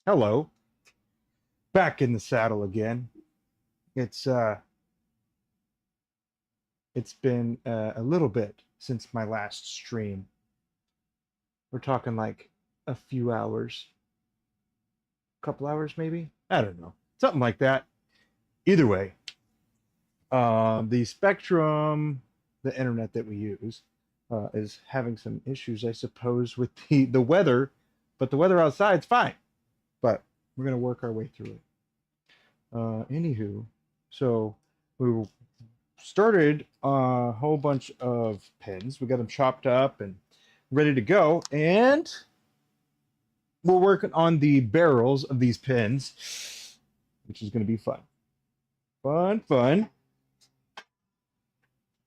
Hello, back in the saddle again. It's uh it's been a little bit since my last stream. We're talking like a few hours, a couple hours maybe. I don't know. Something like that. Either way, the Spectrum, the internet that we use, is having some issues, I suppose, with the weather, but the weather outside's fine. But we're gonna work our way through it. Anywho, so we started a whole bunch of pins. We got them chopped up and ready to go. And we're working on the barrels of these pins, which is going to be fun. Fun, fun.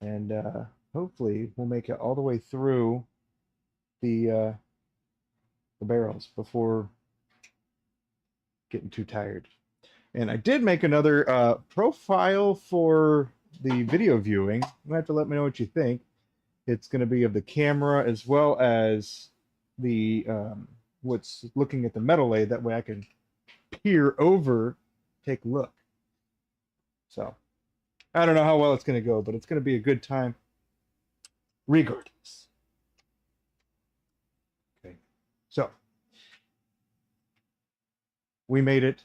And hopefully we'll make it all the way through the, uh, the barrels before getting too tired. And I did make another profile for the video viewing. You have to let me know what you think. It's going to be of the camera as well as the what's looking at the metal lathe. That way I can peer over, take a look. So I don't know how well it's going to go, but it's going to be a good time regardless. Okay, so we made it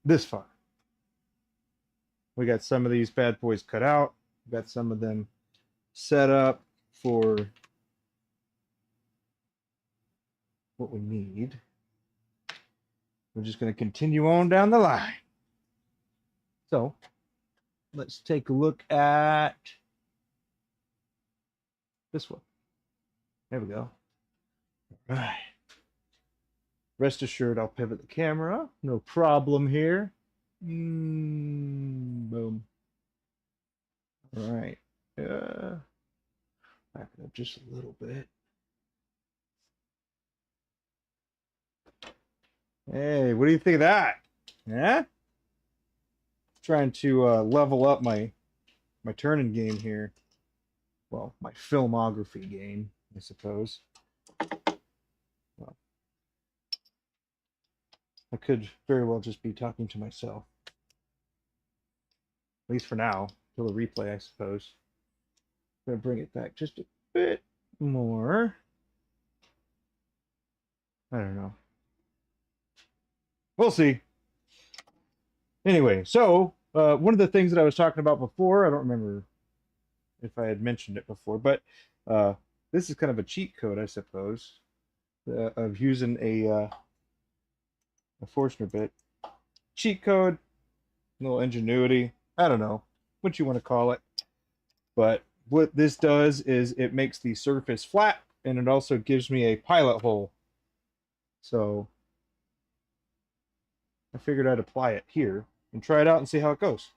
this far. We got some of these bad boys cut out. We got some of them set up for what we need. We're just going to continue on down the line. So let's take a look at this one. There we go. All right. Rest assured, I'll pivot the camera. No problem here. Boom. All right. Back it up just a little bit. Hey, what do you think of that? Yeah? Trying to level up my turning game here. Well, my filmography game, I suppose. Well, I could very well just be talking to myself. At least for now, till the replay, I suppose. I'm gonna bring it back just a bit more. I don't know. We'll see. Anyway, so one of the things that I was talking about before, I don't remember if I had mentioned it before, but this is kind of a cheat code, I suppose, of using a Forstner bit. Cheat code, a little ingenuity. I don't know what you want to call it, but what this does is it makes the surface flat, and it also gives me a pilot hole. So I figured I'd apply it here and try it out and see how it goes.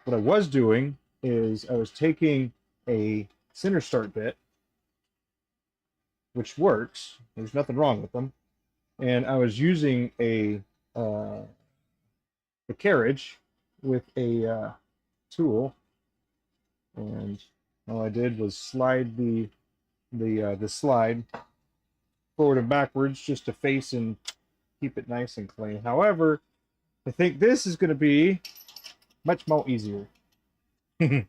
What I was doing is I was taking a center start bit, which works. There's nothing wrong with them, and I was using a carriage with a tool, and all I did was slide the slide forward and backwards just to face and keep it nice and clean. However, I think this is going to be much more easier. So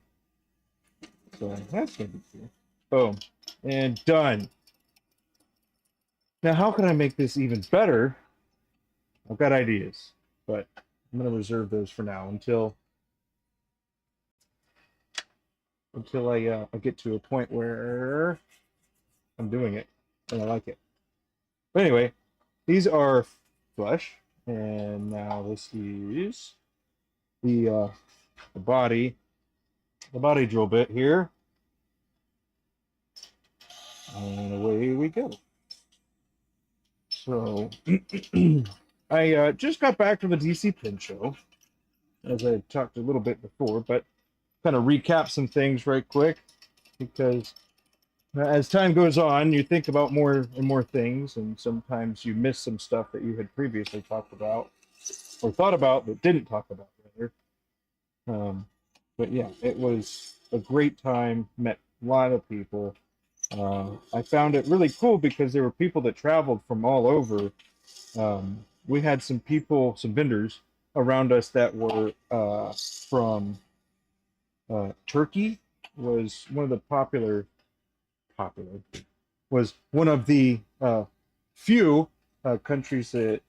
that's going to be cool. Boom. And done. Now, how can I make this even better? I've got ideas, but I'm going to reserve those for now until I get to a point where I'm doing it and I like it. But anyway, these are flush, and now this is the body, the body drill bit here, and away we go. So I just got back from the DC Pin Show, as I talked a little bit before, but kind of recap some things right quick, because as time goes on, you think about more and more things, and sometimes you miss some stuff that you had previously talked about or thought about but didn't talk about, rather. But yeah, it was a great time. Met a lot of people. I found it really cool because there were people that traveled from all over. We had some people, some vendors around us that were from Turkey. Was one of the popular was one of the few countries that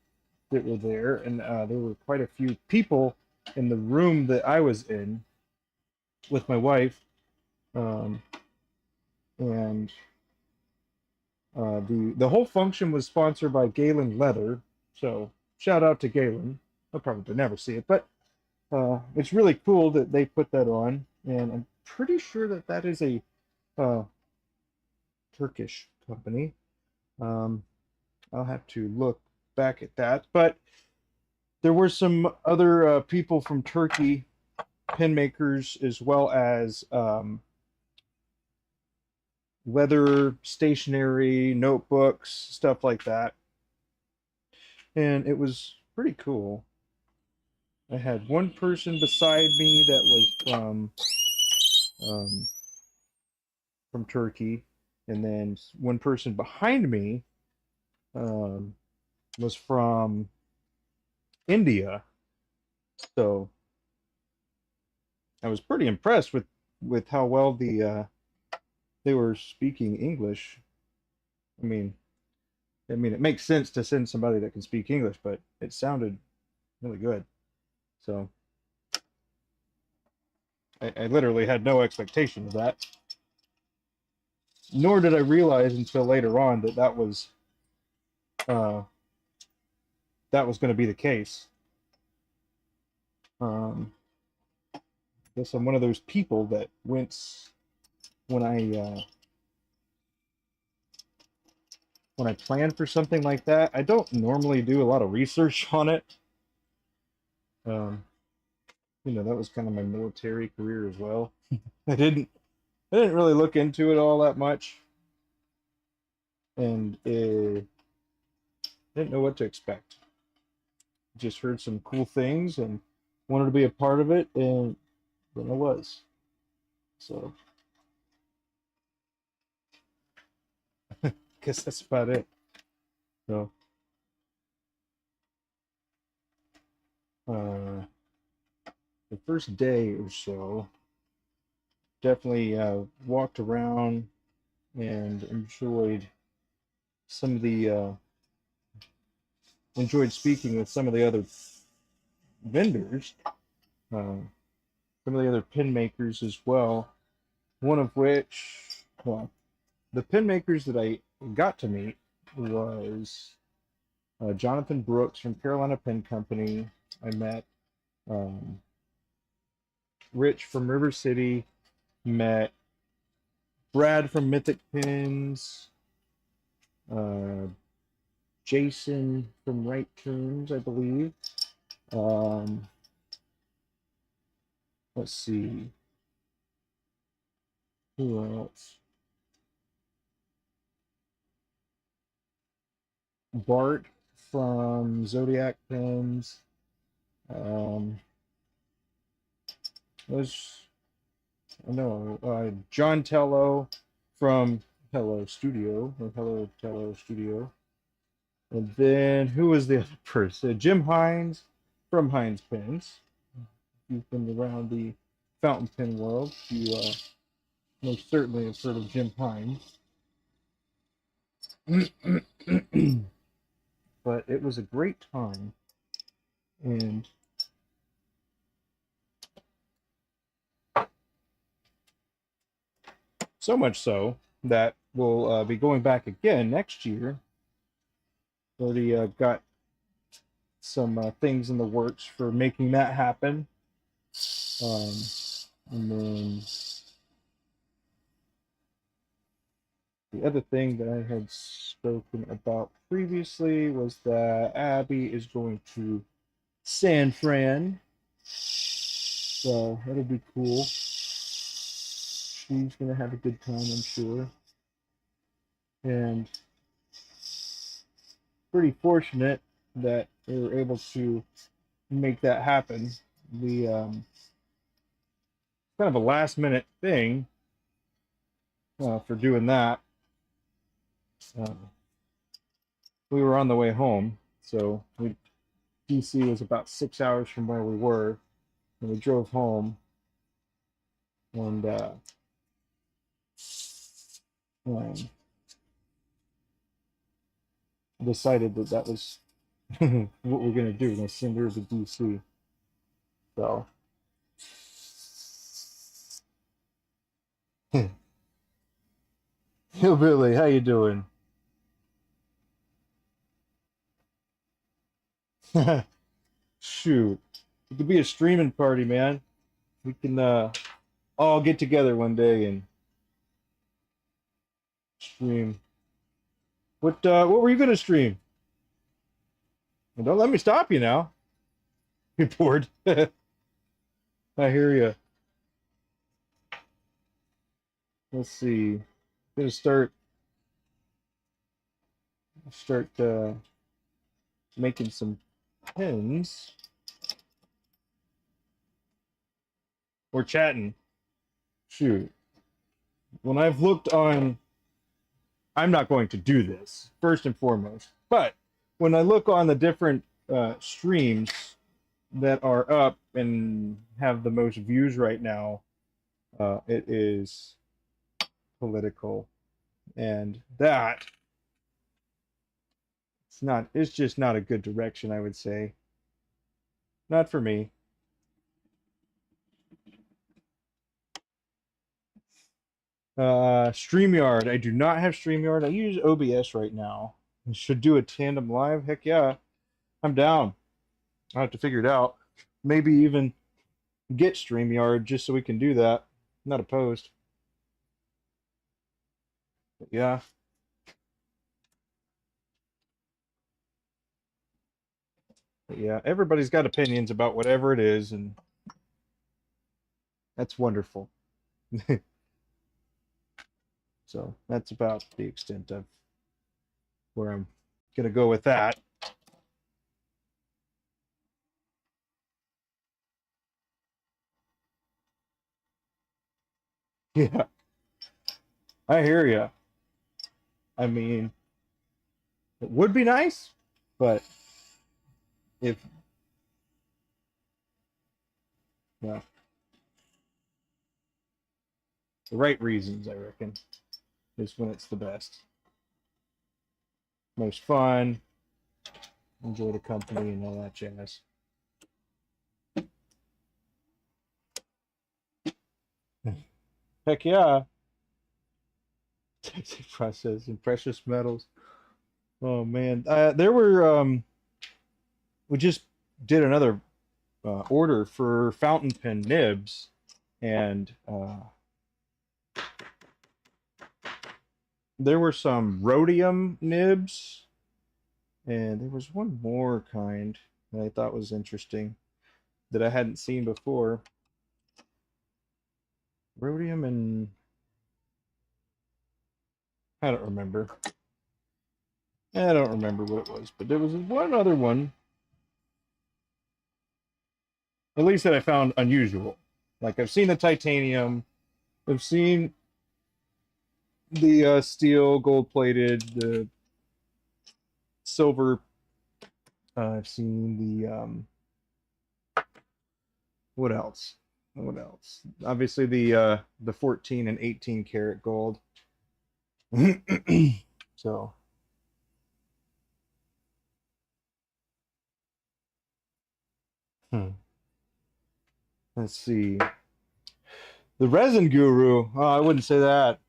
were there, and there were quite a few people in the room that I was in with my wife, um, and the whole function was sponsored by Galen Leather. So shout out to Galen. I'll probably never see it, but it's really cool that they put that on, and I'm pretty sure that that is a uh, Turkish company. Um, I'll have to look back at that, but there were some other people from Turkey, pen makers, as well as leather stationery, notebooks, stuff like that. And it was pretty cool. I had one person beside me that was um, from Turkey, and then one person behind me um, was from India. So I was pretty impressed with how well they were speaking English. I mean, it makes sense to send somebody that can speak English, but it sounded really good. So I literally had no expectation of that. Nor did I realize until later on that uh, that was going to be the case. Um, I guess I'm one of those people that when when I plan for something like that, I don't normally do a lot of research on it. Um, that was kind of my military career as well. I didn't I didn't really look into it all that much, and didn't know what to expect. Just heard some cool things and wanted to be a part of it, and then I was. So I guess that's about it. So uh, the first day or so, definitely walked around and some of the enjoyed speaking with some of the other vendors, some of the other pin makers as well. One of which, well, the pin makers that I got to meet was Jonathan Brooks from Carolina Pen Company. I met um, Rich from River City, met Brad from Mythic Pins, uh, Jason from Right Turns, I believe. Um, let's see, who else? Bart from Zodiac Pins. Um, was no John Tello from Hello Studio or Hello Tello Studio. And then who was the other person? Jim Hines from Hines Pens. You've been around the fountain pen world. You most certainly have heard of Jim Hines. But it was a great time, and so much so that we'll be going back again next year. Already got some things in the works for making that happen. Um, and then the other thing that I had spoken about previously was that Abby is going to San Fran. So that'll be cool. She's going to have a good time, I'm sure. And pretty fortunate that we were able to make that happen. We kind of a last minute thing for doing that. uh, we were on the way home, so DC was about 6 hours from where we were, and we drove home, and um, decided that that was what we're gonna do. We're gonna send her to DC. So, Hillbilly, how you doing? Shoot, it could be a streaming party, man. We can all get together one day and stream. What were you gonna stream? Well, don't let me stop you now. You're bored. I hear you. Let's see. I'm gonna start making some pins. We're chatting. Shoot. When I've looked on, I'm not going to do this first and foremost, but when I look on the different streams that are up and have the most views right now, it is political, and that it's just not a good direction, I would say. Not for me. StreamYard. I do not have StreamYard. I use OBS right now. I should do a tandem live. Heck yeah. I'm down. I'll have to figure it out. Maybe even get StreamYard just so we can do that. I'm not opposed. But yeah. But yeah, everybody's got opinions about whatever it is, and that's wonderful. So that's about the extent of where I'm gonna go with that. Yeah, I hear you. I mean, it would be nice, but if well, the right reasons, I reckon, is when it's the best, most fun, enjoy the company, and all that jazz. Heck yeah. Process and precious metals. Oh man, there were we just did another order for fountain pen nibs, and there were some rhodium nibs, and there was one more kind that I thought was interesting that I hadn't seen before. Rhodium and I don't remember. I don't remember what it was, but there was one other one, at least that I found unusual. Like I've seen the titanium, I've seen the steel, gold plated, the silver. I've seen the what else? What else? Obviously the 14 and 18 karat gold. So hmm. Let's see. The resin guru. Oh, I wouldn't say that.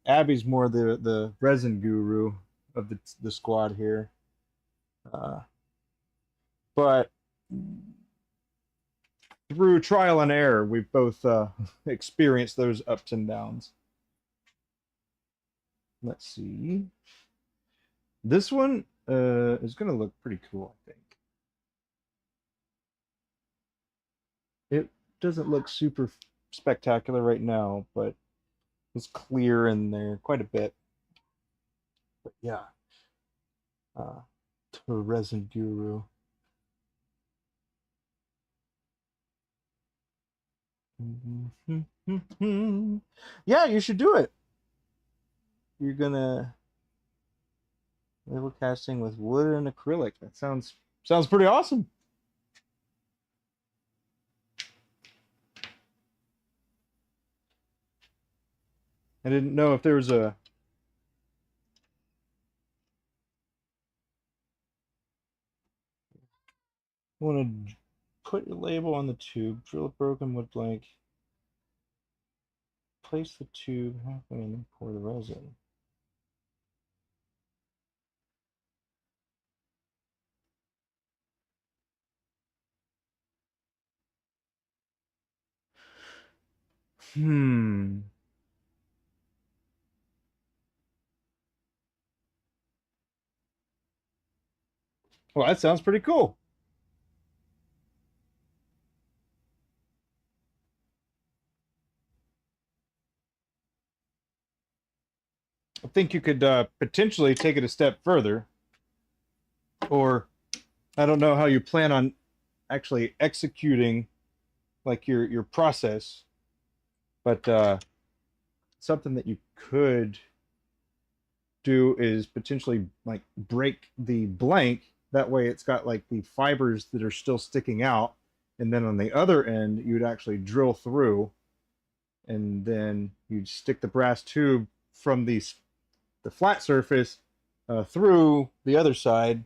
Abby's more the resin guru of the squad here. Uh, but through trial and error, we've both experienced those ups and downs. Let's see. This one is going to look pretty cool, I think. It doesn't look super spectacular right now, but it's clear in there quite a bit. But yeah, to resin guru. Yeah, you should do it. You're gonna. Label casting with wood and acrylic. That sounds pretty awesome. I didn't know if there was a want to put your label on the tube, drill a broken wood blank, place the tube halfway and then pour the resin. Hmm. Well, that sounds pretty cool. I think you could potentially take it a step further, or I don't know how you plan on actually executing like your process, but something that you could do is potentially like break the blank. That way it's got like the fibers that are still sticking out. And then on the other end, you'd actually drill through and then you'd stick the brass tube from the flat surface through the other side.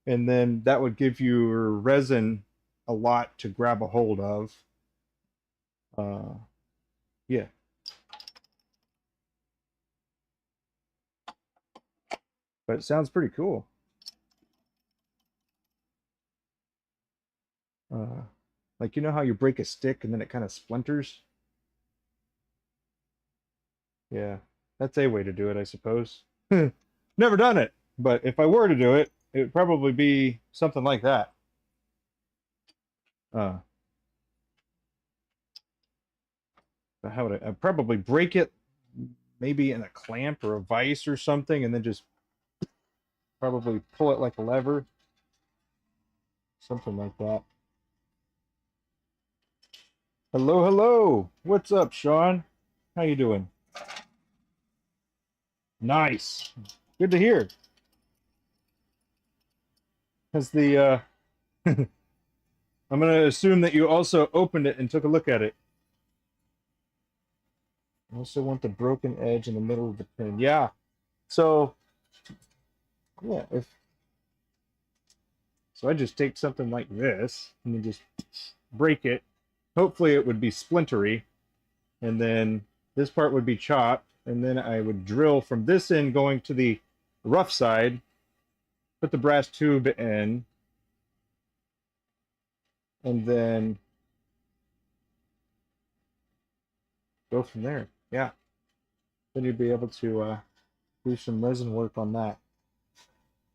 And then that would give you resin a lot to grab a hold of. Yeah, but it sounds pretty cool. Uh, like you know how you break a stick and then it kind of splinters? Yeah, that's a way to do it, I suppose. Never done it, but if I were to do it, it would probably be something like that. Uh, how would I'd probably break it maybe in a clamp or a vise or something, and then just probably pull it like a lever, something like that. Hello, hello. What's up, Sean? How you doing? Nice. Good to hear. Has the I'm gonna assume that you also opened it and took a look at it. I also want the broken edge in the middle of the pin. Yeah. So yeah, if so, I just take something like this and then just break it. Hopefully, it would be splintery, and then this part would be chopped, and then I would drill from this end going to the rough side, put the brass tube in, and then go from there. Yeah, then you'd be able to do some resin work on that.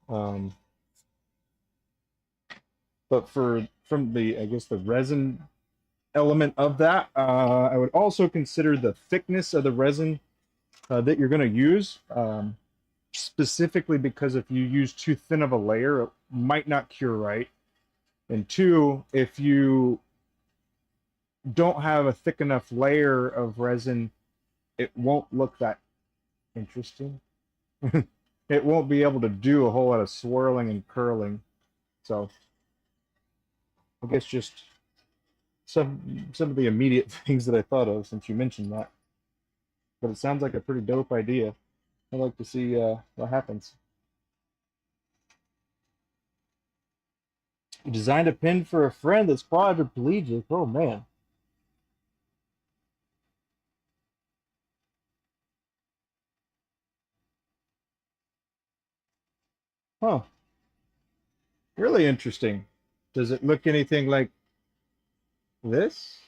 Um, but for from the I guess the resin element of that, I would also consider the thickness of the resin that you're going to use. Specifically because if you use too thin of a layer, it might not cure right. And two, if you don't have a thick enough layer of resin, it won't look that interesting. It won't be able to do a whole lot of swirling and curling. So I guess just some of the immediate things that I thought of since you mentioned that. But it sounds like a pretty dope idea. I'd like to see what happens. You designed a pin for a friend that's quadriplegic. Oh man. Huh. Really interesting. Does it look anything like this?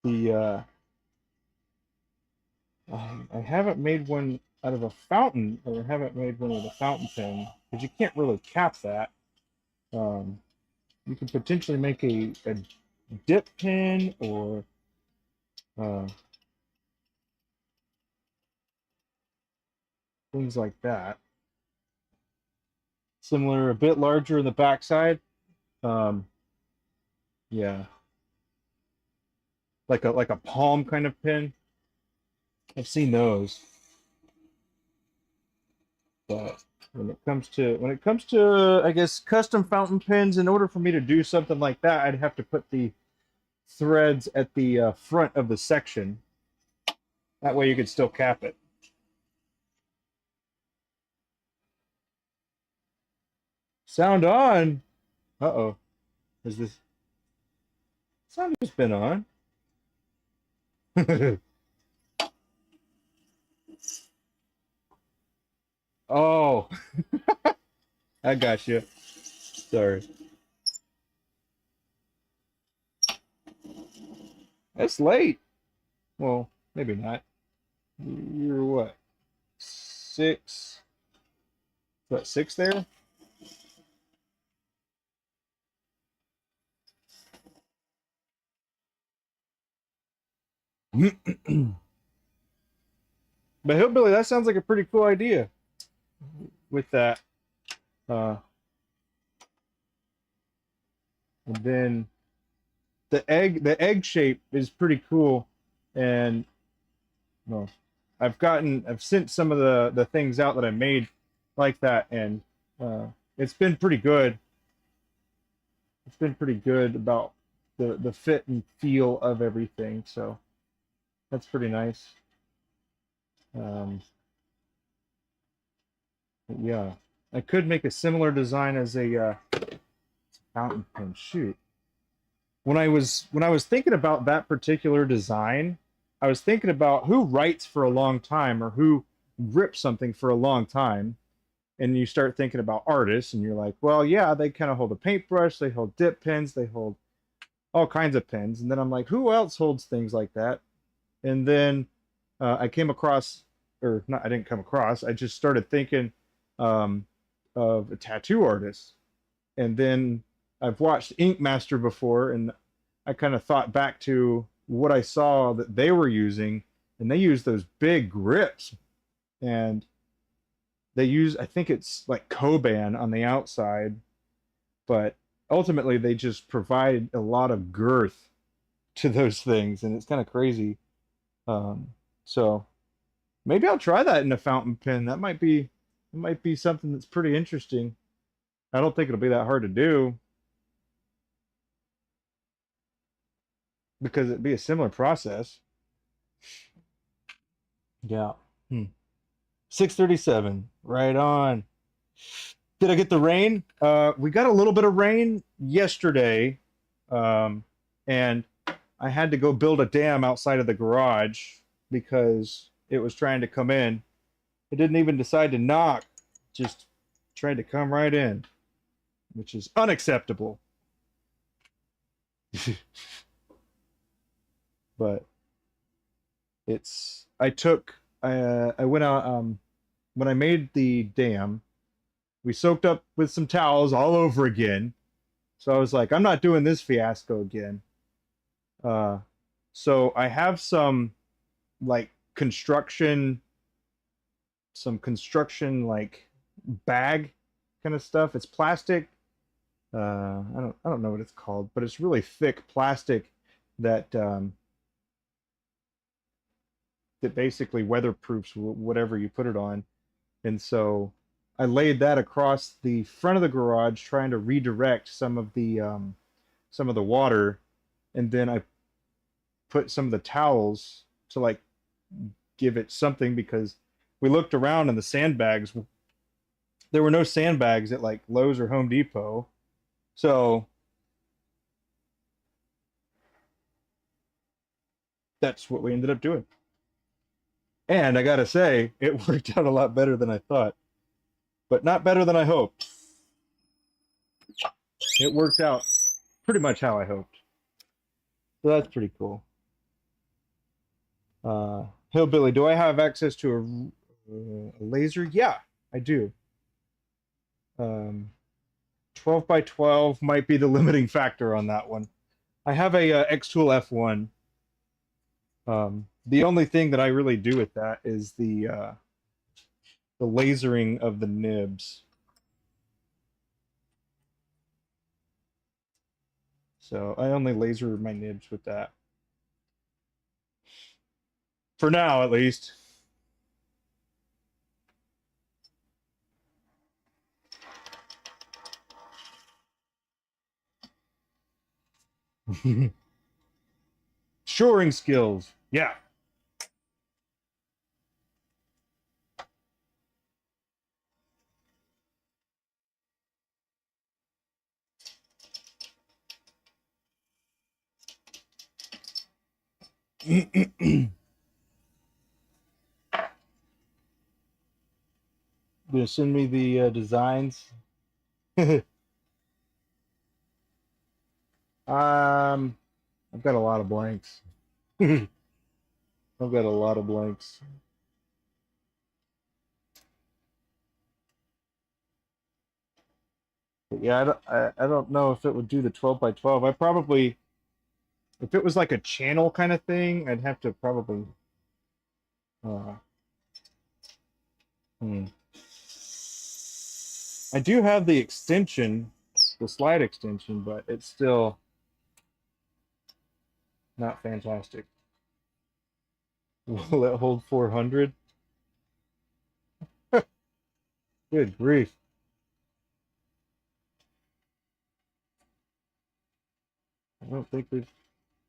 The I haven't made one out of a fountain, or I haven't made one with a fountain pen because you can't really cap that. Um, you could potentially make a dip pen or uh, things like that. Similar, a bit larger in the backside. Um, Yeah, like a palm kind of pin. I've seen those, but when it comes to I guess custom fountain pens, in order for me to do something like that, I'd have to put the threads at the front of the section. That way you could still cap it. Sound on. Uh-oh. Is this sound has been on? Oh, I got you. Sorry. It's late. Well, maybe not. You're what? Six? What, six there? But Hillbilly, that sounds like a pretty cool idea with that. Uh, and then the egg shape is pretty cool. And well, I've sent some of the things out that I made like that, and uh, it's been pretty good. It's been pretty good about the fit and feel of everything. So that's pretty nice. Um, yeah, I could make a similar design as a fountain pen. Shoot, when I was thinking about that particular design, I was thinking about who writes for a long time or who grips something for a long time. And you start thinking about artists, and you're like, well, yeah, they kind of hold a paintbrush, they hold dip pens, they hold all kinds of pens. And then I'm like, who else holds things like that? And then I came across, or not, I didn't come across, I just started thinking um, of a tattoo artist. And then I've watched Ink Master before, and I kind of thought back to what I saw that they were using, and they use those big grips, and they use, I think it's like Coban on the outside, but ultimately they just provide a lot of girth to those things, and it's kind of crazy. Um, so maybe I'll try that in a fountain pen. It might be something that's pretty interesting. I don't think it'll be that hard to do because it'd be a similar process. Yeah. Hmm. 6:37. Right on. Did I get the rain? We got a little bit of rain yesterday, um, and I had to go build a dam outside of the garage because it was trying to come in. It didn't even decide to knock, just tried to come right in, which is unacceptable. But I went out when I made the dam, we soaked up with some towels all over again. So I was like, I'm not doing this fiasco again. Uh, so I have like construction, some construction like bag kind of stuff. It's plastic. I don't know what it's called, but it's really thick plastic that that basically weatherproofs whatever you put it on. And so I laid that across the front of the garage, trying to redirect some of the water, and then I put some of the towels to like give it something because we looked around and the sandbags, there were no sandbags at like Lowe's or Home Depot. So that's what we ended up doing. And I gotta say, it worked out a lot better than I thought, but not better than I hoped. It worked out pretty much how I hoped. So that's pretty cool. Uh, Hillbilly, do I have access to a laser? Yeah, I do. 12 by 12 might be the limiting factor on that one. I have a X-Tool F1. The only thing that I really do with that is the lasering of the nibs. So I only laser my nibs with that. For now, at least. Shoring skills. Yeah. Gonna send me the designs. I've got a lot of blanks. I've got a lot of blanks. But yeah, I don't know if it would do the 12 by 12. I probably, if it was like a channel kind of thing, I'd have to probably, uh, hmm. I do have the extension, the slide extension, but it's still not fantastic. Will it hold 400? Good grief. I don't think we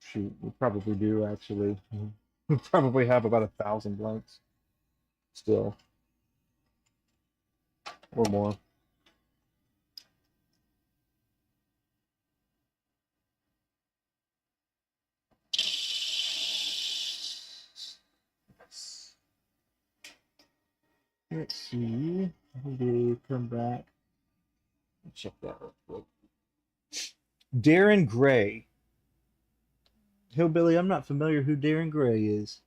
shoot. We probably do actually. We probably have about 1,000 blanks still, or more. Let's see. Maybe come back. Check that real quick. Darren Gray. Hillbilly, I'm not familiar who Darren Gray is.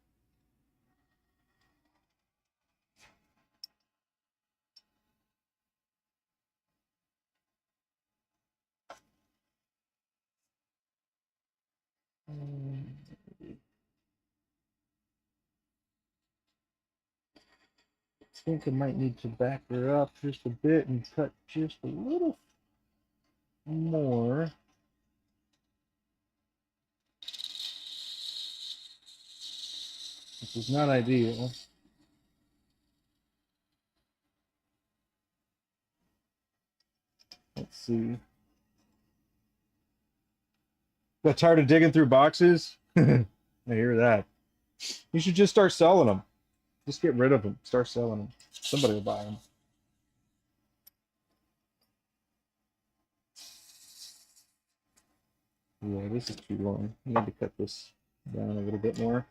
I think I might need to back her up just a bit and cut just a little more. This is not ideal. Let's see. Got tired of digging through boxes? I hear that. You should just start selling them. Just get rid of them. Start selling them. Somebody will buy them. Yeah, this is too long. I need to cut this down a little bit more.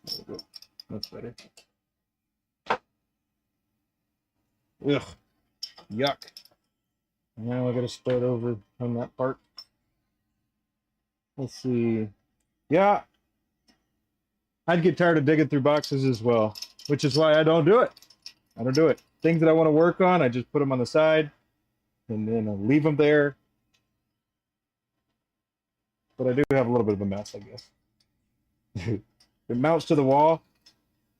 There we go. That's better. Ugh. Yuck. Now I gotta start over on that part. Let's see. Yeah. I'd get tired of digging through boxes as well, which is why I don't do it. I don't do it. Things that I want to work on, I just put them on the side and then I leave them there. But I do have a little bit of a mess, I guess. It mounts to the wall.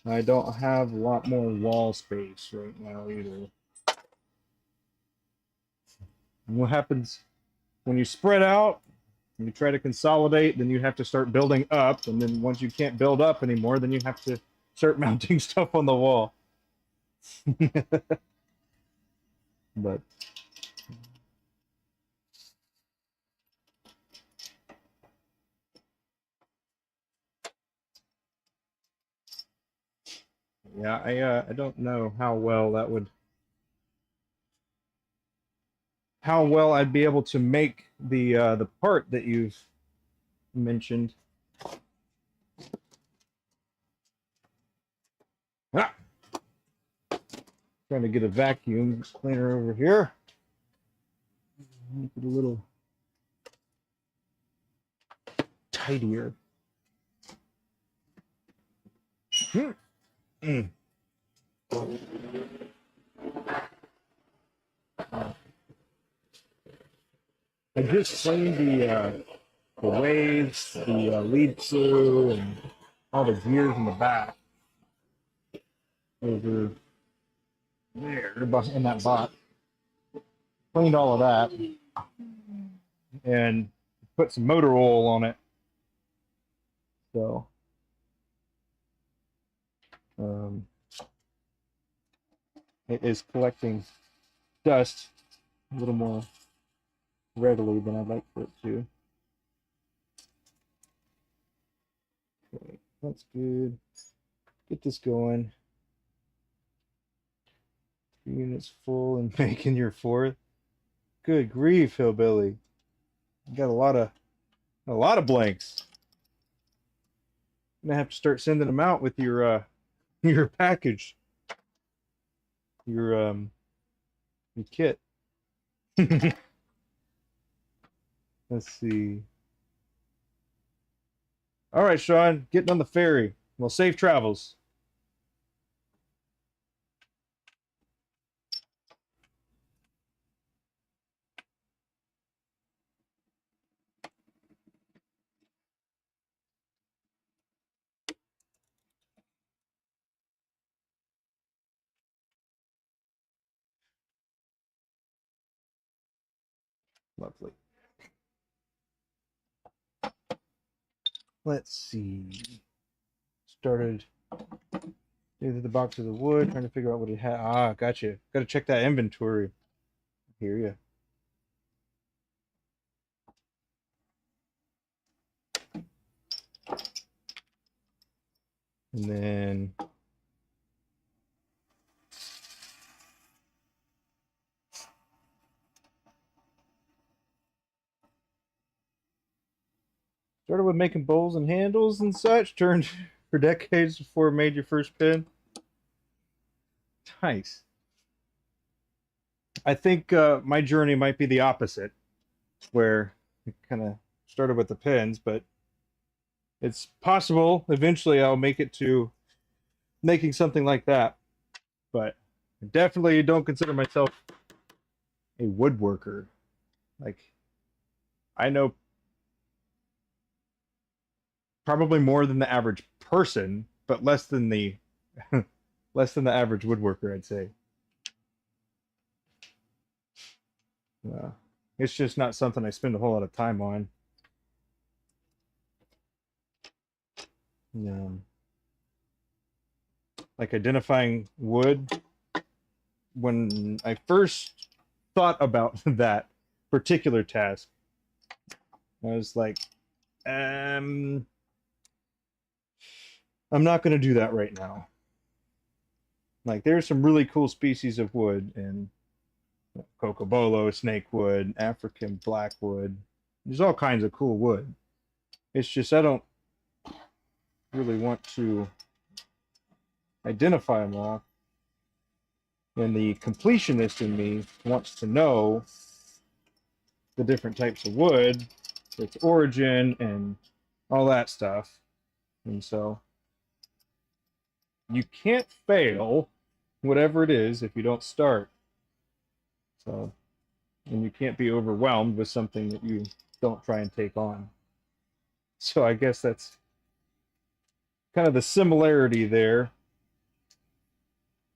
I don't have a lot more wall space right now either. And what happens when you spread out and you try to consolidate, then you have to start building up. And then once you can't build up anymore, then you have to start mounting stuff on the wall. But yeah, I don't know how well how well I'd be able to make the part that you've mentioned. Ah, trying to get a vacuum cleaner over here. Make it a little tidier. Mm. I just cleaned the waves, the lead slew, and all the gears in the back over there in that box. Cleaned all of that and put some motor oil on it. So it is collecting dust a little more readily than I'd like for it to. Okay, that's good. Get this going. 3 units full and making your fourth. Good grief, hillbilly. You got a lot of blanks. I'm gonna have to start sending them out with your your package. Your kit. Let's see. All right, Sean, getting on the ferry. Well, safe travels. Lovely. Let's see. Started into the box of the wood, trying to figure out what it had. Ah, gotcha. Got to check that inventory. I hear you. And then started with making bowls and handles and such. Turned for decades before made your first pin. Nice. I think my journey might be the opposite, where it kind of started with the pins, but it's possible eventually I'll make it to making something like that. But I definitely don't consider myself a woodworker. Like, I know probably more than the average person, but less than the less than the average woodworker, I'd say. It's just not something I spend a whole lot of time on. Like identifying wood. When I first thought about that particular task, I was like, I'm not going to do that right now. Like, there's some really cool species of wood in cocobolo, snakewood, African blackwood. There's all kinds of cool wood. It's just I don't really want to identify them all. And the completionist in me wants to know the different types of wood, its origin, and all that stuff. And so you can't fail whatever it is if you don't start. So, and you can't be overwhelmed with something that you don't try and take on. So I guess that's kind of the similarity there.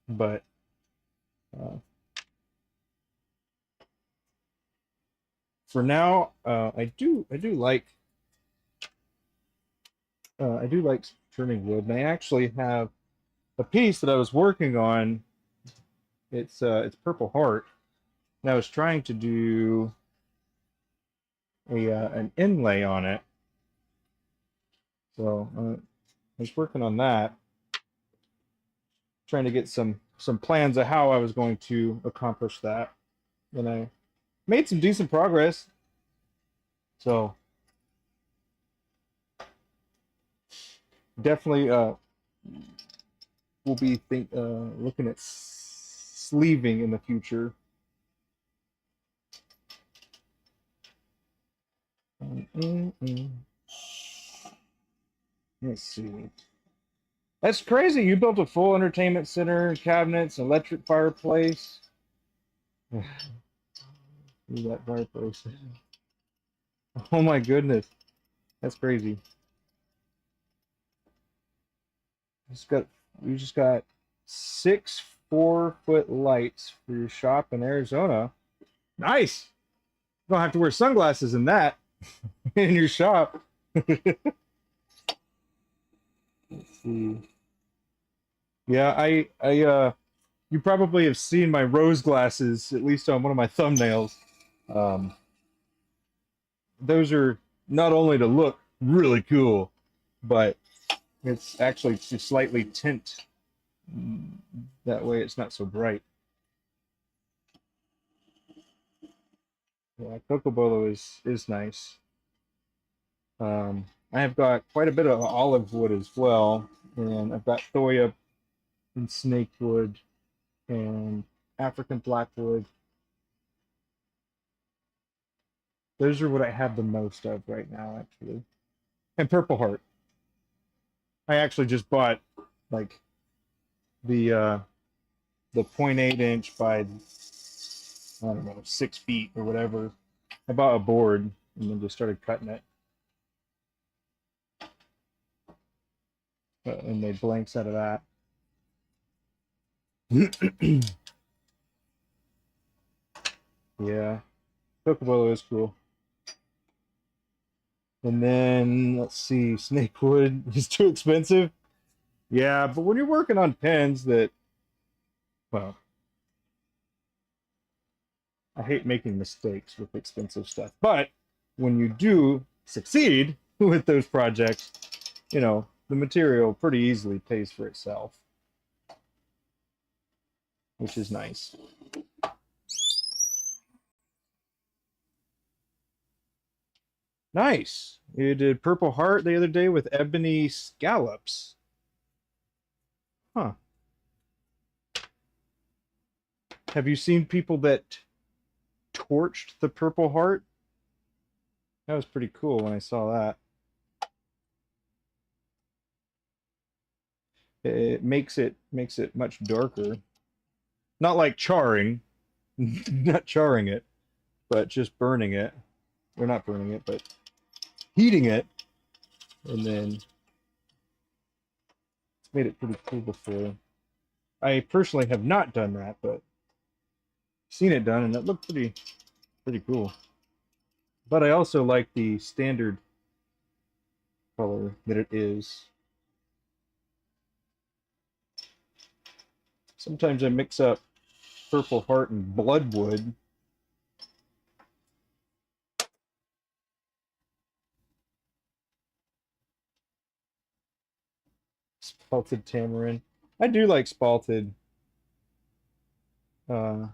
But for now, I do like turning wood, and I actually have a piece that I was working on. It's Purple Heart, and I was trying to do an inlay on it. So I was working on that, trying to get some plans of how I was going to accomplish that, and I made some decent progress. So definitely we'll be looking at sleeving in the future. Let's see. That's crazy. You built a full entertainment center, cabinets, electric fireplace. That fireplace. Oh my goodness. That's crazy. We just got 6 4-foot lights for your shop in Arizona. Nice. You don't have to wear sunglasses in that in your shop. Let's see. Yeah, you probably have seen my rose glasses, at least on one of my thumbnails. Um, those are not only to look really cool, but it's actually to slightly tint. That way it's not so bright. Yeah, Cocobolo is nice. I have got quite a bit of olive wood as well, and I've got Thoya and snakewood and African blackwood. Those are what I have the most of right now, actually. And Purple Heart. I actually just bought like the 0.8 inch by, I don't know, 6 feet or whatever. I bought a board and then just started cutting it. And made blanks out of that. Yeah, Cocobolo is cool. And then let's see, Snakewood is too expensive. Yeah, but when you're working on pens that, well, I hate making mistakes with expensive stuff. But when you do succeed with those projects, you know, the material pretty easily pays for itself, which is nice. Nice. You did Purple Heart the other day with ebony scallops. Huh. Have you seen people that torched the Purple Heart? That was pretty cool when I saw that. It makes it much darker. Not like charring, not charring it, but just burning it. Or not burning it, but heating it. And then it's made it pretty cool before. I personally have not done that, but seen it done and it looked pretty cool. But I also like the standard color that it is. Sometimes I mix up Purple Heart and Bloodwood. Spalted tamarind. I do like spalted. Spalted's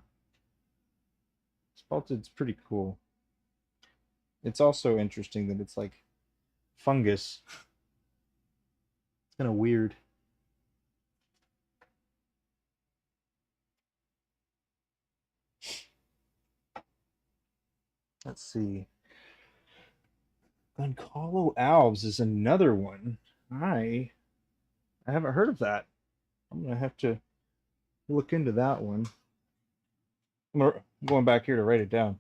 pretty cool. It's also interesting that it's like fungus. It's kind of weird. Let's see. Goncalo Alves is another one. I haven't heard of that. I'm gonna have to look into that one. I'm going back here to write it down.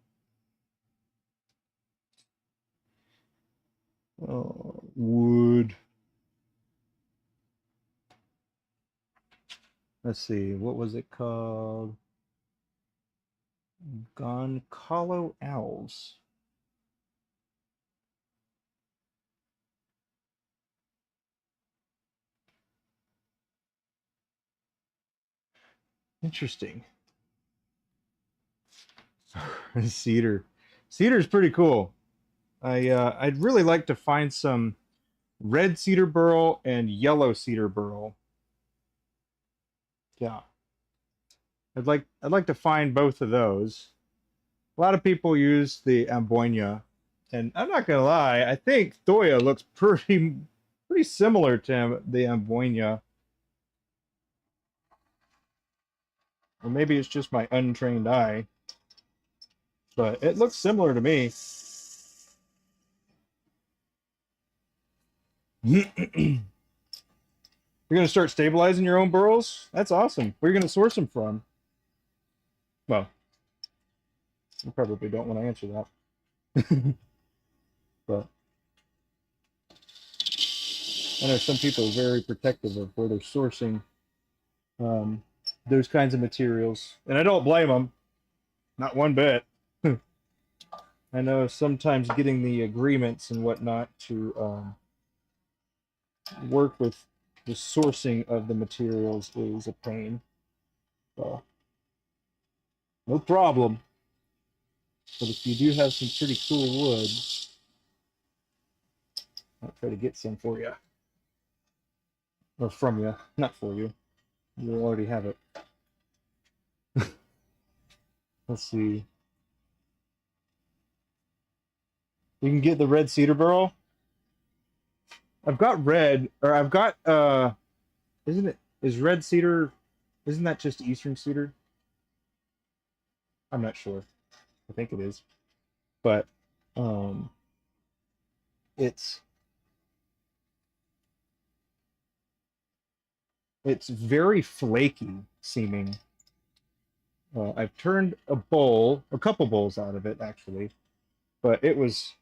Wood. Let's see. What was it called? Goncalo Alves. Interesting. Cedar. Cedar's pretty cool. I'd really like to find some red cedar burl and yellow cedar burl. Yeah. I'd like to find both of those. A lot of people use the Amboina, and I'm not gonna lie, I think Thoya looks pretty similar to the Amboina. Or maybe it's just my untrained eye, but it looks similar to me. You're gonna start stabilizing your own burls? That's awesome. Where are you gonna source them from? Well, you probably don't want to answer that. But I know some people are very protective of where they're sourcing. those kinds of materials. And I don't blame them, not one bit. I know sometimes getting the agreements and whatnot to work with the sourcing of the materials is a pain. So, no problem. But if you do have some pretty cool wood, I'll try to get some for you. Or from you, not for you. You already have it. Let's see. You can get the red cedar burl. I've got red, or I've got isn't it is red cedar, isn't that just eastern cedar? I'm not sure. I think it is. But um it's it's very flaky seeming. I've turned a couple bowls out of it actually, but it was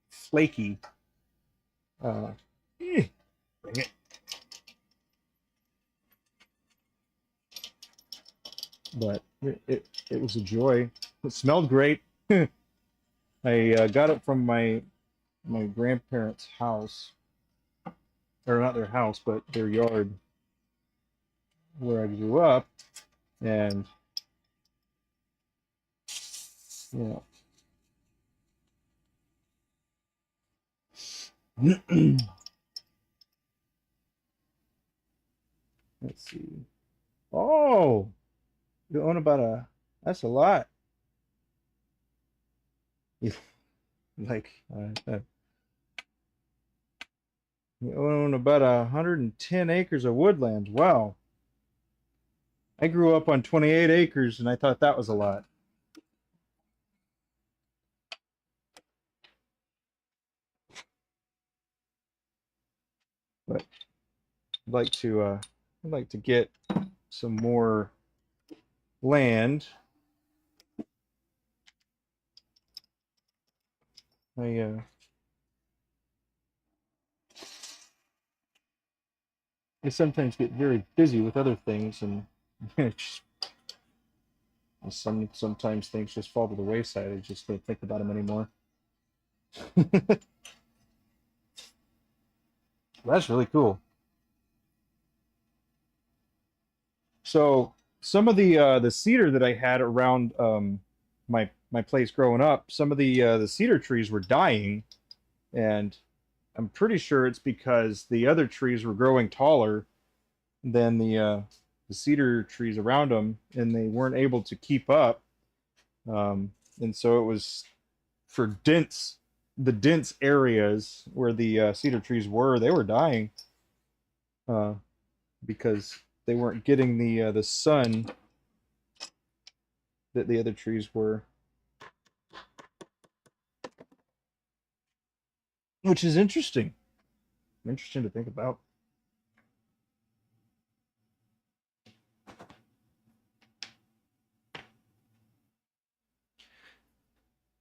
flaky. Uh, bring it. But it was a joy. It smelled great. I got it from my grandparents' house, or not their house, but their yard where I grew up, and yeah. Let's see. Oh, you own about that's a lot. You like you own about 110 acres of woodlands. Wow. I grew up on 28 acres and I thought that was a lot. But I'd like to get some more land. I I sometimes get very busy with other things and just, sometimes things just fall to the wayside. I just don't think about them anymore. That's really cool. So some of the cedar that I had around my place growing up, some of the cedar trees were dying, and I'm pretty sure it's because the other trees were growing taller than the cedar trees around them, and they weren't able to keep up. And so it was for the dense areas where the cedar trees were, they were dying uh, because they weren't getting the sun that the other trees were, which is interesting. Interesting to think about.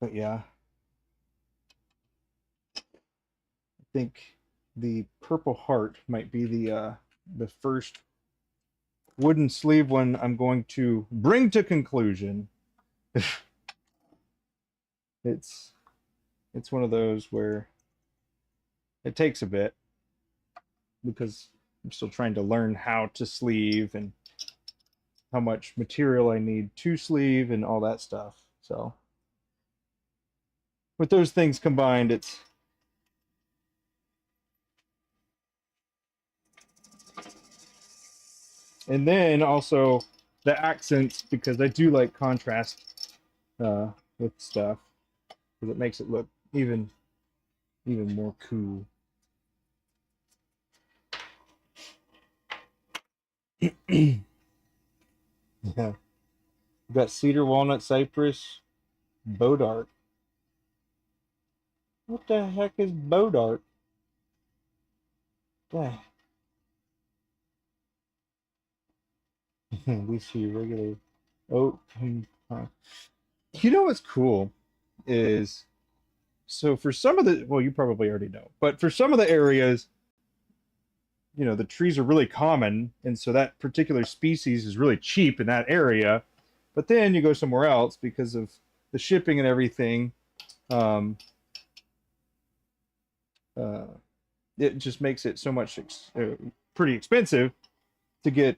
But yeah, I think the Purple Heart might be the first wooden sleeve one I'm going to bring to conclusion. it's it's one of those where it takes a bit because I'm still trying to learn how to sleeve and how much material I need to sleeve and all that stuff. So with those things combined, it's and then also the accents because I do like contrast uh, with stuff because it makes it look even more cool. Yeah, we've got cedar, walnut, cypress, bodart. What the heck is bodart? Yeah. We see regular oak. You know what's cool is so for some of the well, you probably already know, but for some of the areas you know, the trees are really common, and so that particular species is really cheap in that area. But then you go somewhere else because of the shipping and everything. Um, uh, it just makes it so much pretty expensive to get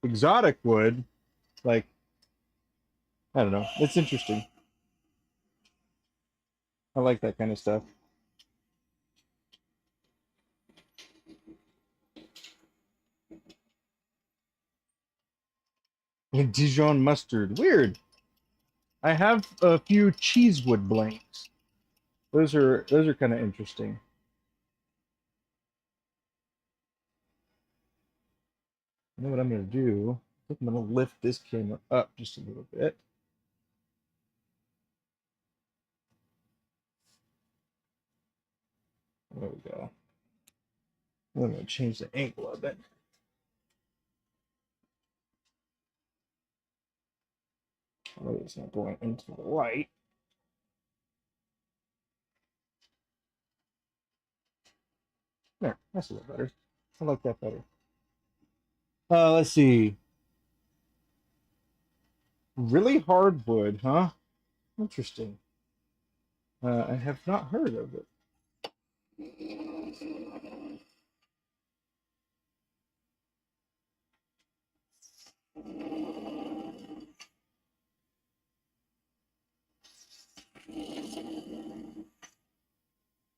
exotic wood. Like, I don't know, it's interesting. I like that kind of stuff. And Dijon mustard, weird. I have a few cheesewood blanks. Those are kind of interesting. You know what I'm gonna do? I think I'm gonna lift this camera up just a little bit. There we go. I'm gonna change the angle of it. Oh, it's not going into the light. There, that's a little better. I like that better. Let's see. Really hard wood, huh? Interesting. I have not heard of it.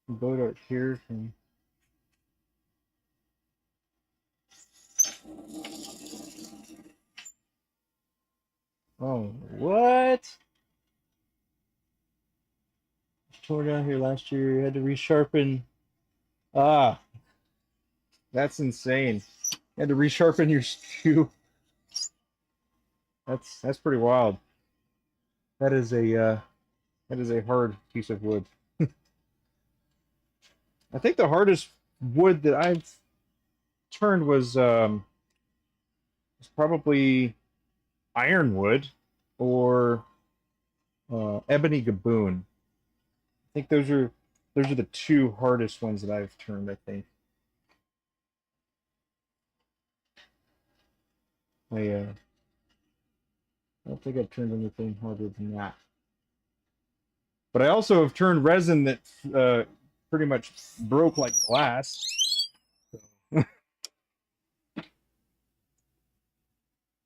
Boat art here from. Oh, what? Tore down here last year. You had to resharpen. Ah, that's insane. You had to resharpen your skew. That's pretty wild. That is a hard piece of wood. I think the hardest wood that I've turned was probably ironwood or ebony gaboon. I think those are the two hardest ones that I've turned, I think. I don't think I've turned anything harder than that. But I also have turned resin that pretty much broke like glass.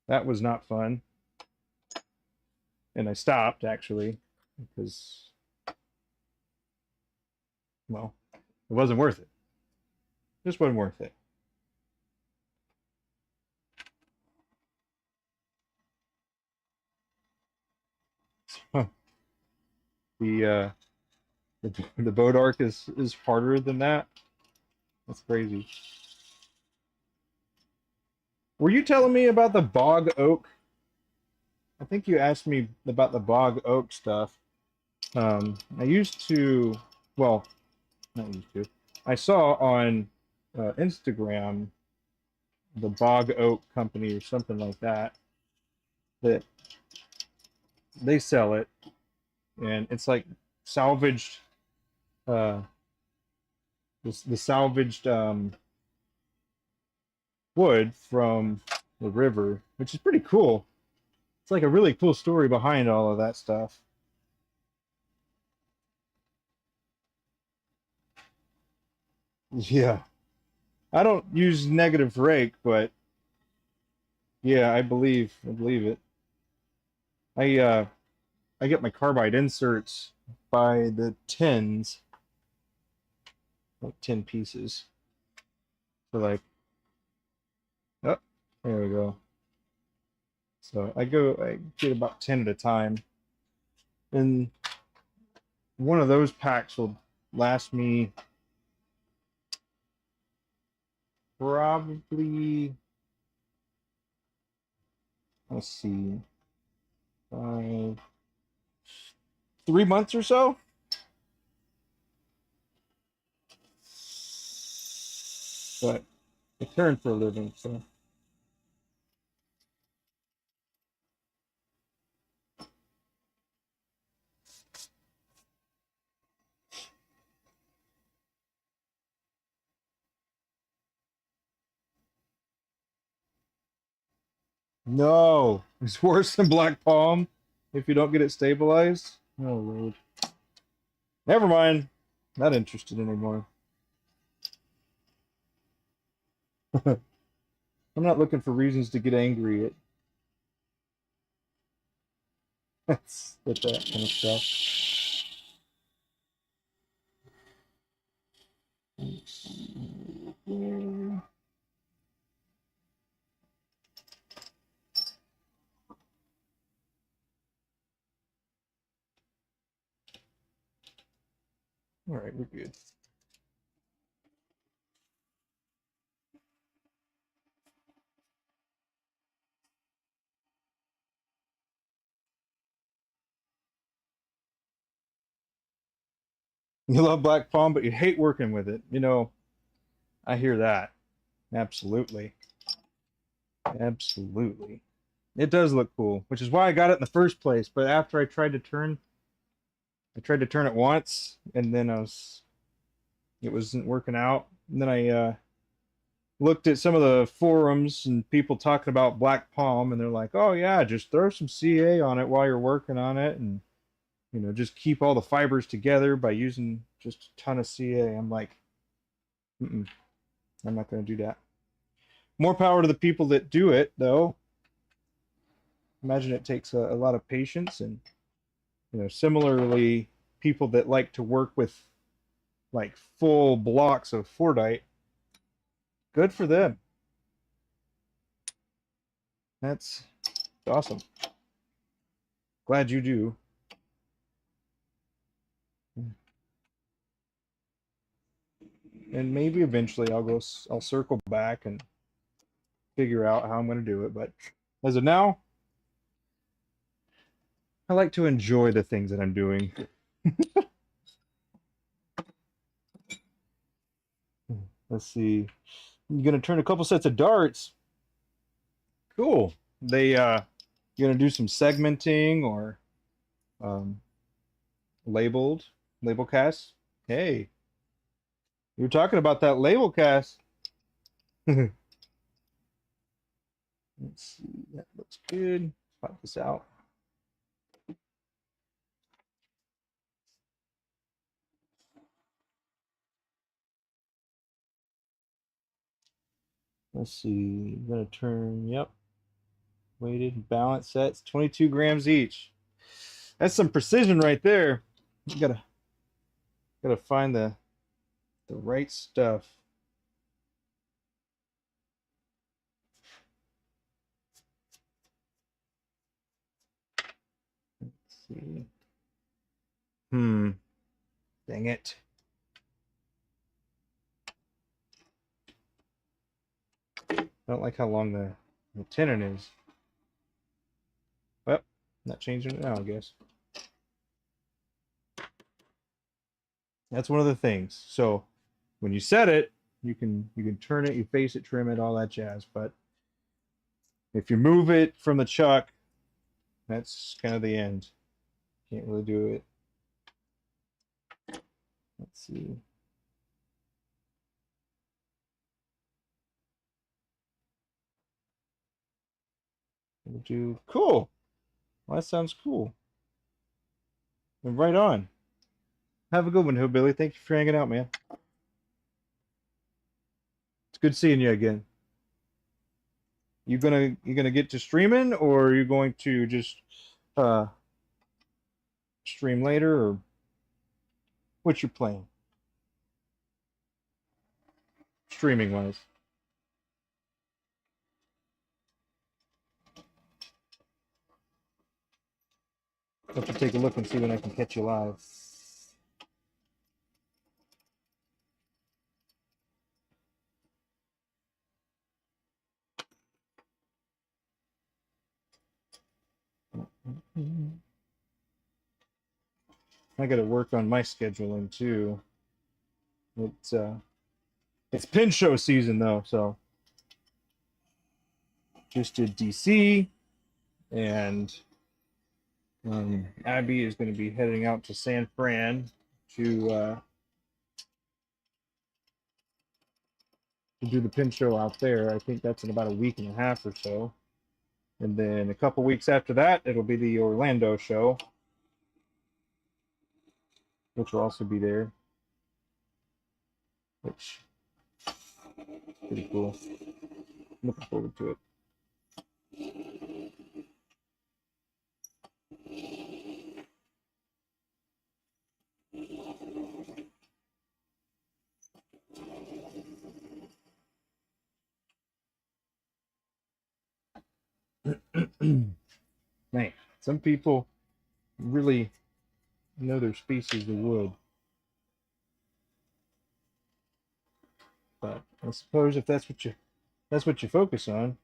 That was not fun. And I stopped actually because, well, it wasn't worth it. Just wasn't worth it. The the boat arc is harder than that. That's crazy. Were you telling me about the bog oak? I think you asked me about the bog oak stuff. I used to, well, not used to. I saw on Instagram the bog oak company or something like that that they sell it, and it's like salvaged, uh, the salvaged wood from the river, which is pretty cool. It's like a really cool story behind all of that stuff. Yeah, I don't use negative rake, but yeah, I believe it. I I get my carbide inserts by the tens, like 10 pieces. So like, oh, there we go. So I get about 10 at a time, and one of those packs will last me probably, let's see, 3 months or so. But I turn for a living, so No, it's worse than black palm if you don't get it stabilized. Oh Lord. Never mind. Not interested anymore. I'm not looking for reasons to get angry at, at that kind of stuff. All right, we're good. You love black palm, but you hate working with it. You know, I hear that. Absolutely. Absolutely. It does look cool, which is why I got it in the first place. But after I tried to turn it once, and then it wasn't working out. And then I looked at some of the forums and people talking about black palm, and they're like, "Oh yeah, just throw some CA on it while you're working on it, and just keep all the fibers together by using just a ton of CA." I'm like, mm-mm, I'm not going to do that. More power to the people that do it, though. Imagine it takes a lot of patience, and similarly, people that like to work with like full blocks of Fordite, good for them. That's awesome. Glad you do. And maybe eventually I'll circle back and figure out how I'm going to do it. But as of now, I like to enjoy the things that I'm doing. Let's see. I'm going to turn a couple sets of darts. Cool. They you going to do some segmenting or um, label casts? Hey, you're talking about that label cast. Let's see. That looks good. Pop this out. Let's see. I'm gonna turn. Yep. Weighted balance sets. 22 grams each. That's some precision right there. You gotta find the right stuff. Let's see. Dang it. I don't like how long the tenon is. Well, not changing it now, I guess. That's one of the things. So when you set it, you can turn it, you face it, trim it, all that jazz. But if you move it from the chuck, that's kind of the end. Can't really do it. Let's see. We'll do cool. Well, that sounds cool. And right on. Have a good one, Hillbilly. Thank you for hanging out, man. It's good seeing you again. You gonna get to streaming, or are you going to just uh stream later, or what's your plan? Streaming wise. I'll have to take a look and see when I can catch you live. I gotta work on my scheduling too. It's pin show season though, so just did DC, and Abby is going to be heading out to San to to do the pin show out there. I think that's in about a week and a half or so. And then a couple weeks after that, it'll be the Orlando show, which will also be there, which is pretty cool. Looking forward to it. Man, some people really know their species of wood. But I suppose if that's what you focus on,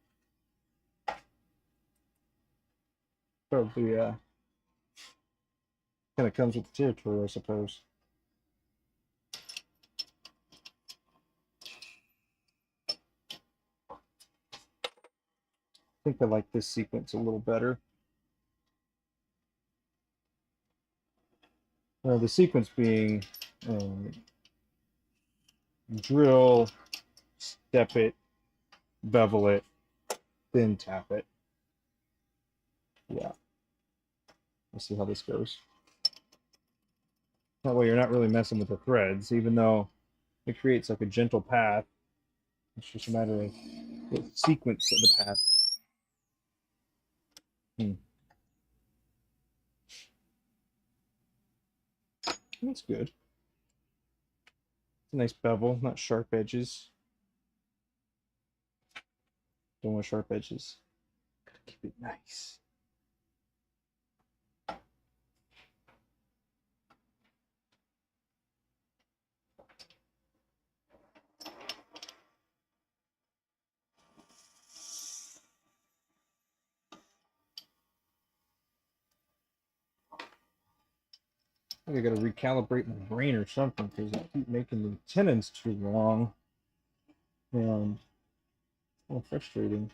probably kind of comes with the territory, I suppose. I think I like this sequence a little better. The sequence being drill, step it, bevel it, then tap it. Yeah. Let's see how this goes. That way you're not really messing with the threads, even though it creates like a gentle path. It's just a matter of the sequence of the path. That's good. It's a nice bevel, not sharp edges. Don't want sharp edges. Gotta keep it nice. I think I gotta recalibrate my brain or something because I keep making the tenons too long. And it's a little frustrating.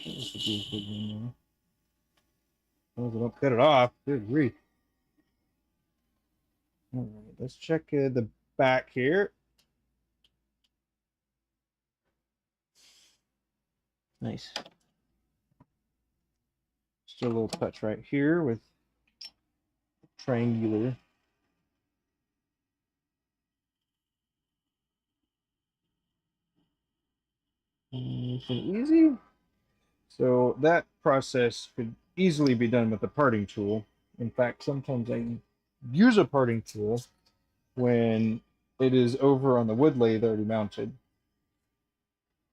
This would be a good one there. As long as I don't cut it off. Good grief. All right, let's check the back here. Nice. Just a little touch right here with triangular. Nice and easy. So that process could easily be done with a parting tool. In fact, sometimes I use a parting tool when it is over on the wood lathe already mounted.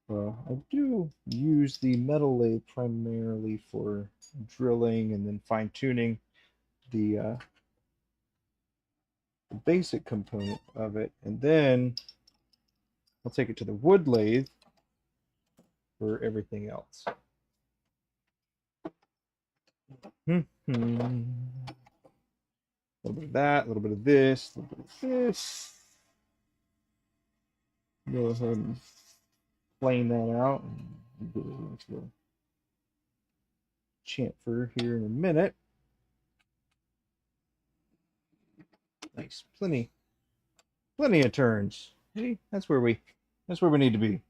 Well, I do use the metal lathe primarily for drilling and then fine tuning the basic component of it, and then I'll take it to the wood lathe for everything else. A little bit of that, a little bit of this, a little bit of this. Go ahead and plane that out and do a nice little chamfer here in a minute. Nice, plenty of turns. Hey, that's where we need to be.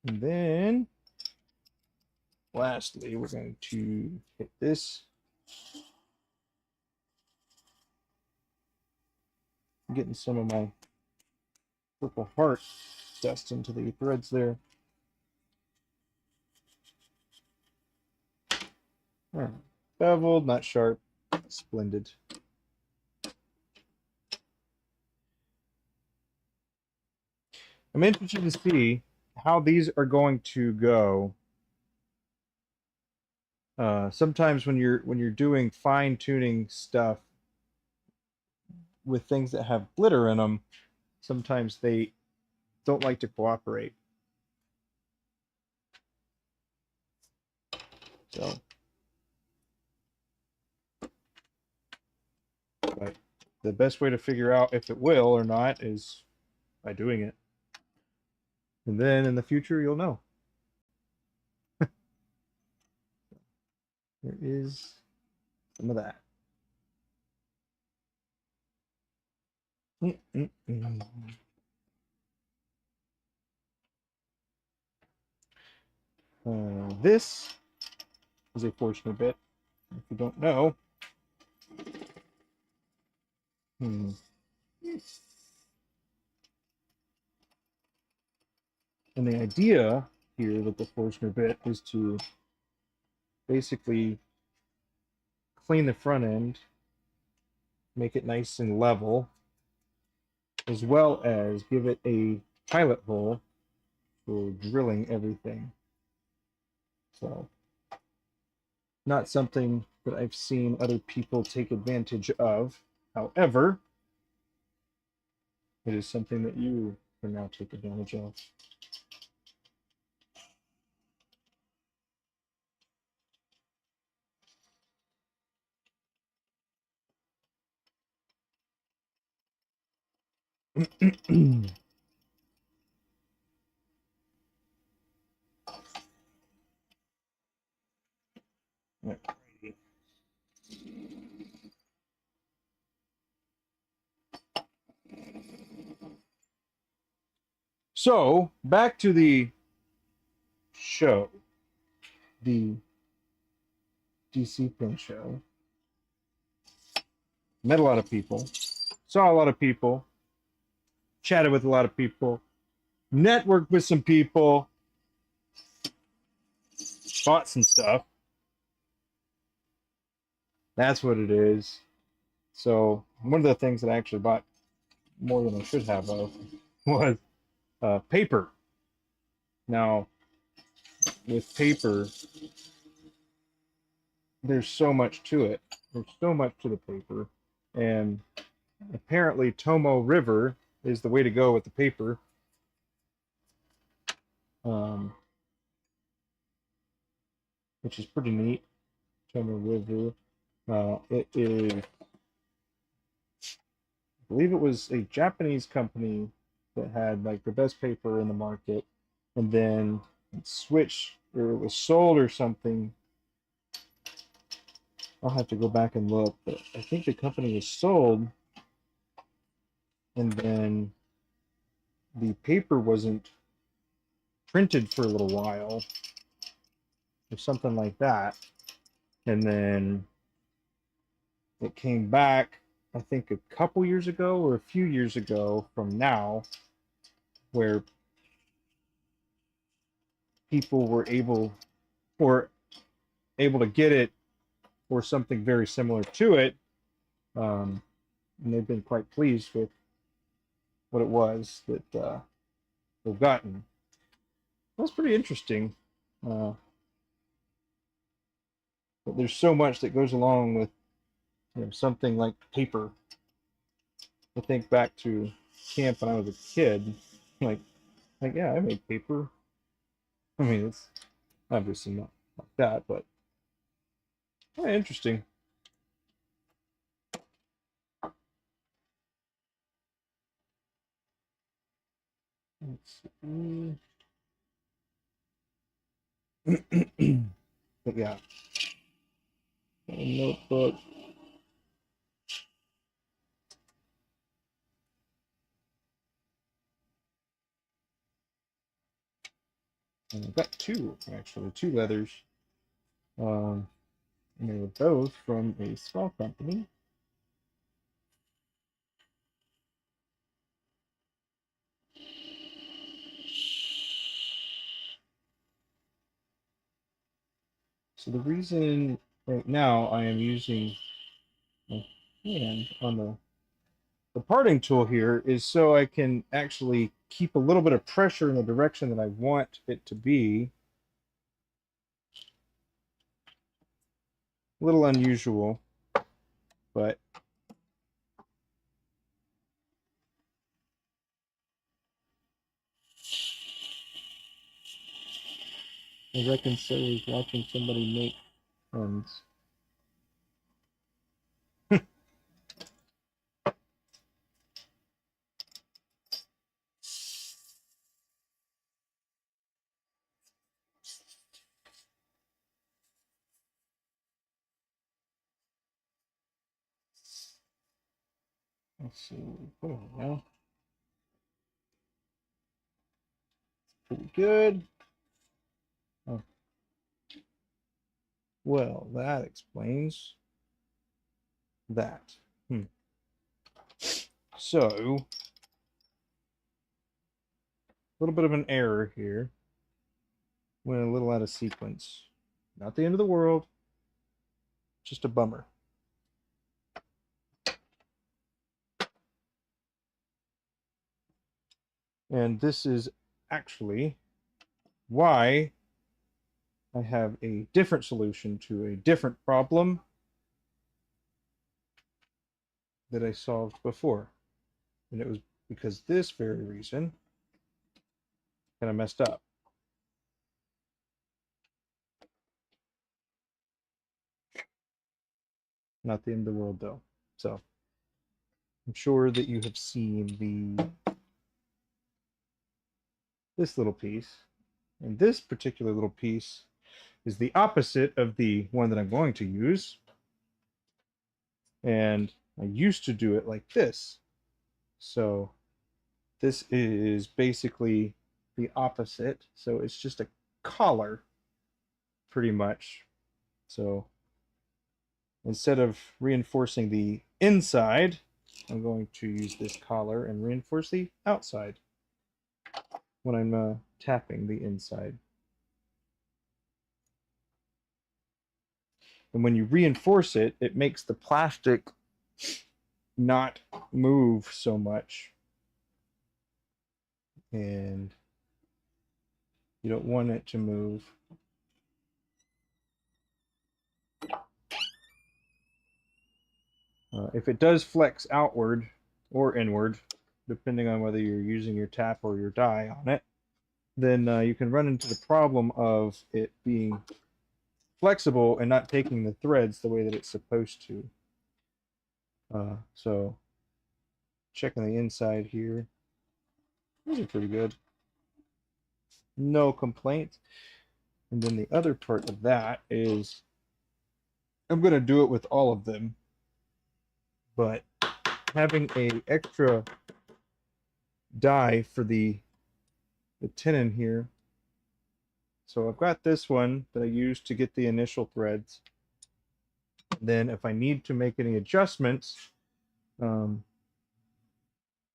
And then lastly, we're going to hit this. I'm getting some of my Purple Heart dust into the threads there. All right. Beveled, not sharp. Splendid. I'm interested to see how these are going to go. Sometimes when you're doing fine tuning stuff with things that have glitter in them, sometimes they don't like to cooperate. So, but the best way to figure out if it will or not is by doing it. And then in the future, you'll know. there is some of that. This is a Forstner bit. If you don't know, and the idea here with the Forstner bit is to basically clean the front end, make it nice and level, as well as give it a pilot hole for drilling everything. So, not something that I've seen other people take advantage of. However, it is something that you can now take advantage of. Alrighty. So, back to the show, the DC pin show. Met a lot of people, saw a lot of people, chatted with a lot of people, networked with some people, bought some stuff. That's what it is. So, one of the things that I actually bought more than I should have of was paper. Now, with paper, there's so much to it. There's so much to the paper. And apparently, Tomo River is the way to go with the paper. Um, which is pretty neat. Tomo River. It is, I believe it was a Japanese company that had like the best paper in the market, and then it switched or it was sold or something. I'll have to go back and look, but I think the company was sold, and then the paper wasn't printed for a little while, or something like that, and then it came back. I think a couple years ago or a few years ago from now, where people were able to get it or something very similar to it, and they've been quite pleased with what it was that they've gotten. That's pretty interesting. Uh, but there's so much that goes along with something like paper. I think back to camp when I was a kid, like yeah, I made paper. I mean, it's obviously not like that, but yeah, interesting. Let's see. But yeah, a notebook. And I've got two, actually, two leathers. And they were both from a small company. So the reason right now I am using my hand on the parting tool here is so I can actually keep a little bit of pressure in the direction that I want it to be. A little unusual, but I reckon so is watching somebody make ones. Let's see, what do we know? Pretty good. Oh. Well, that explains that. So, a little bit of an error here. Went a little out of sequence. Not the end of the world, just a bummer. And this is actually why I have a different solution to a different problem that I solved before. And it was because this very reason kind of messed up. Not the end of the world though. So I'm sure that you have seen this little piece. And this particular little piece is the opposite of the one that I'm going to use. And I used to do it like this. So this is basically the opposite. So it's just a collar, pretty much. So instead of reinforcing the inside, I'm going to use this collar and reinforce the outside when I'm tapping the inside. And when you reinforce it, it makes the plastic not move so much. And you don't want it to move. If it does flex outward or inward, depending on whether you're using your tap or your die on it, then you can run into the problem of it being flexible and not taking the threads the way that it's supposed to. So checking the inside here, these are pretty good. No complaints. And then the other part of that is I'm going to do it with all of them, but having a extra die for the tenon here. So I've got this one that I used to get the initial threads. Then if I need to make any adjustments,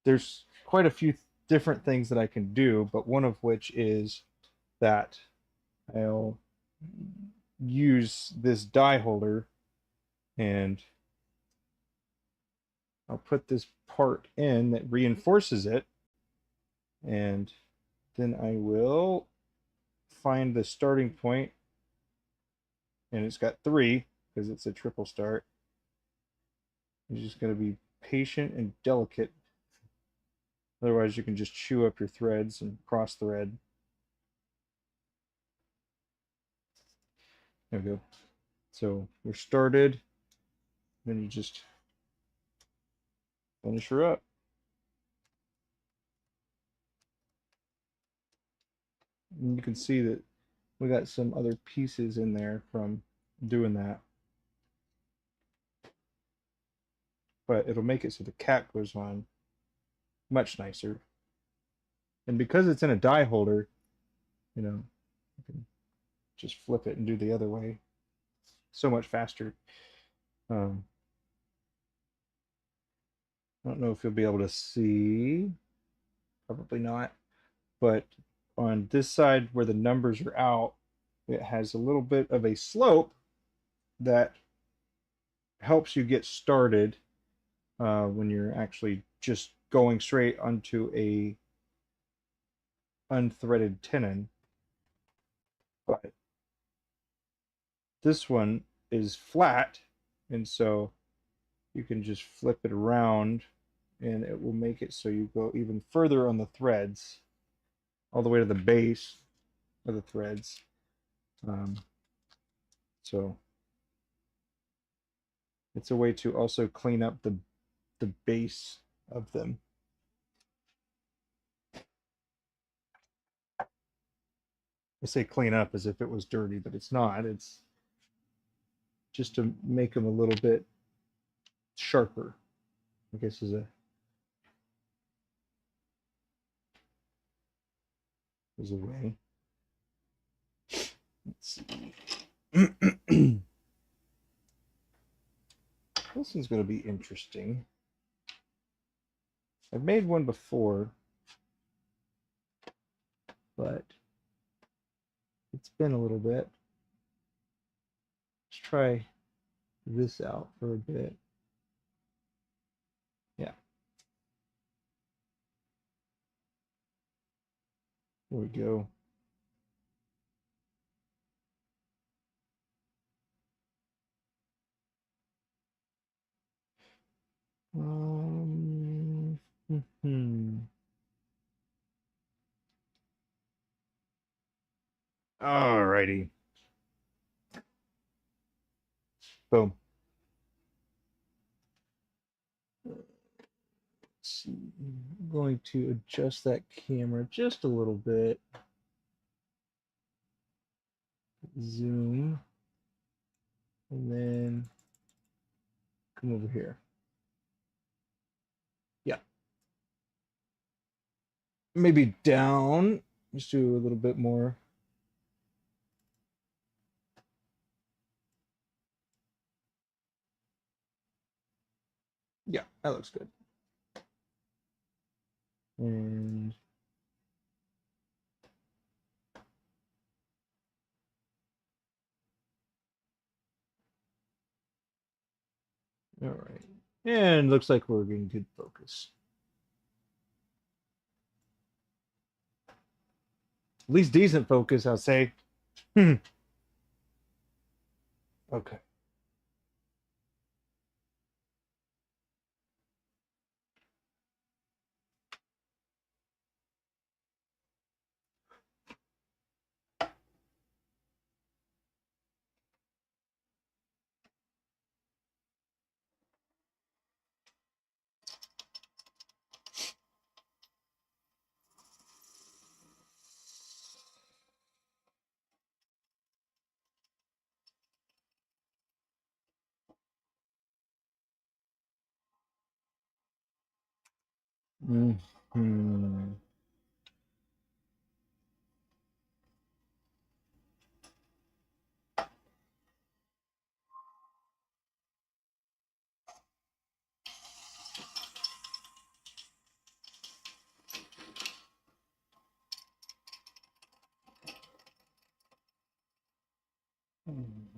there's quite a few different things that I can do, but one of which is that I'll use this die holder and I'll put this part in that reinforces it, and then I will find the starting point, and it's got 3 because it's a triple start. You're just going to be patient and delicate, otherwise you can just chew up your threads and cross thread. There we go. So we're started, then you just finish her up. And you can see that we got some other pieces in there from doing that. But it'll make it so the cap goes on much nicer. And because it's in a die holder, you know, you can just flip it and do the other way. So much faster. I don't know if you'll be able to see. Probably not. But on this side where the numbers are out, it has a little bit of a slope that helps you get started when you're actually just going straight onto a unthreaded tenon. But this one is flat, and so you can just flip it around and it will make it so you go even further on the threads, all the way to the base of the threads. So it's a way to also clean up the base of them. I say clean up as if it was dirty, but it's not. It's just to make them a little bit sharper, I guess is a is away. Let's see. This one's going to be interesting. I've made one before, but it's been a little bit. Let's try this out for a bit. Yeah. There we go. Alrighty. Boom. Let's see. I'm going to adjust that camera just a little bit. Zoom. And then come over here. Yeah. Maybe down. Just do a little bit more. Yeah, that looks good. And all right. And looks like we're getting good focus. At least decent focus, I'll say. Okay. Mm-hmm.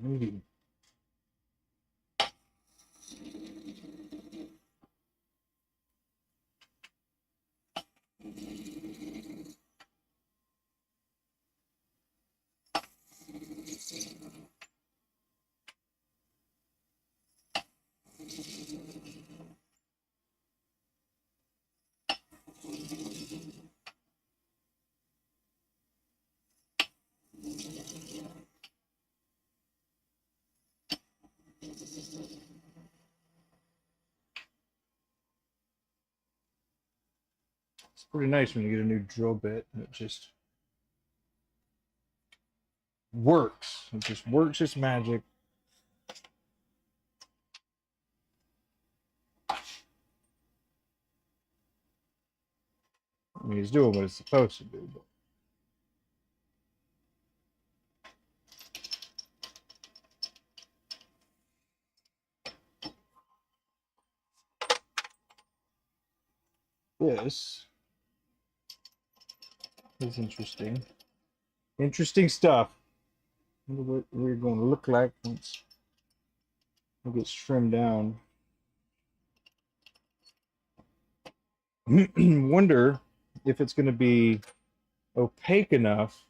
Maybe. It's pretty nice when you get a new drill bit and it just works. It just works its magic. I mean, it's doing what it's supposed to do. But this is interesting. Interesting stuff. I wonder what we're going to look like once it gets trimmed down. Wonder if it's going to be opaque enough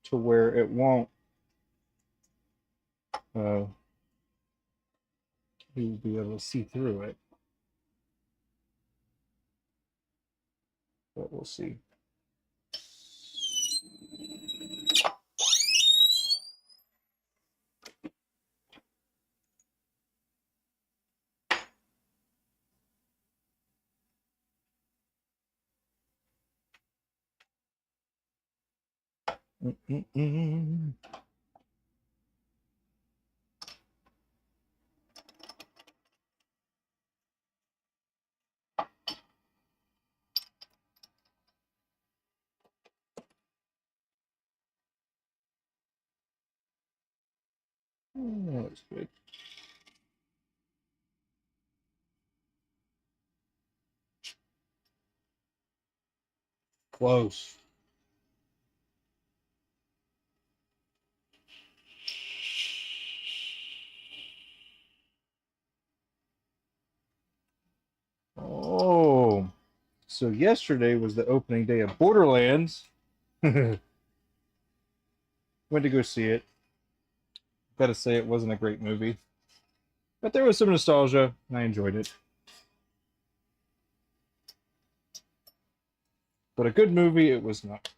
to where it won't you'll be able to see through it. But we'll see. Mm-mm-mm. That looks good. Close. Oh, so yesterday was the opening day of Borderlands. Went to go see it. Gotta say, it wasn't a great movie, but there was some nostalgia, and I enjoyed it. But a good movie, it was not.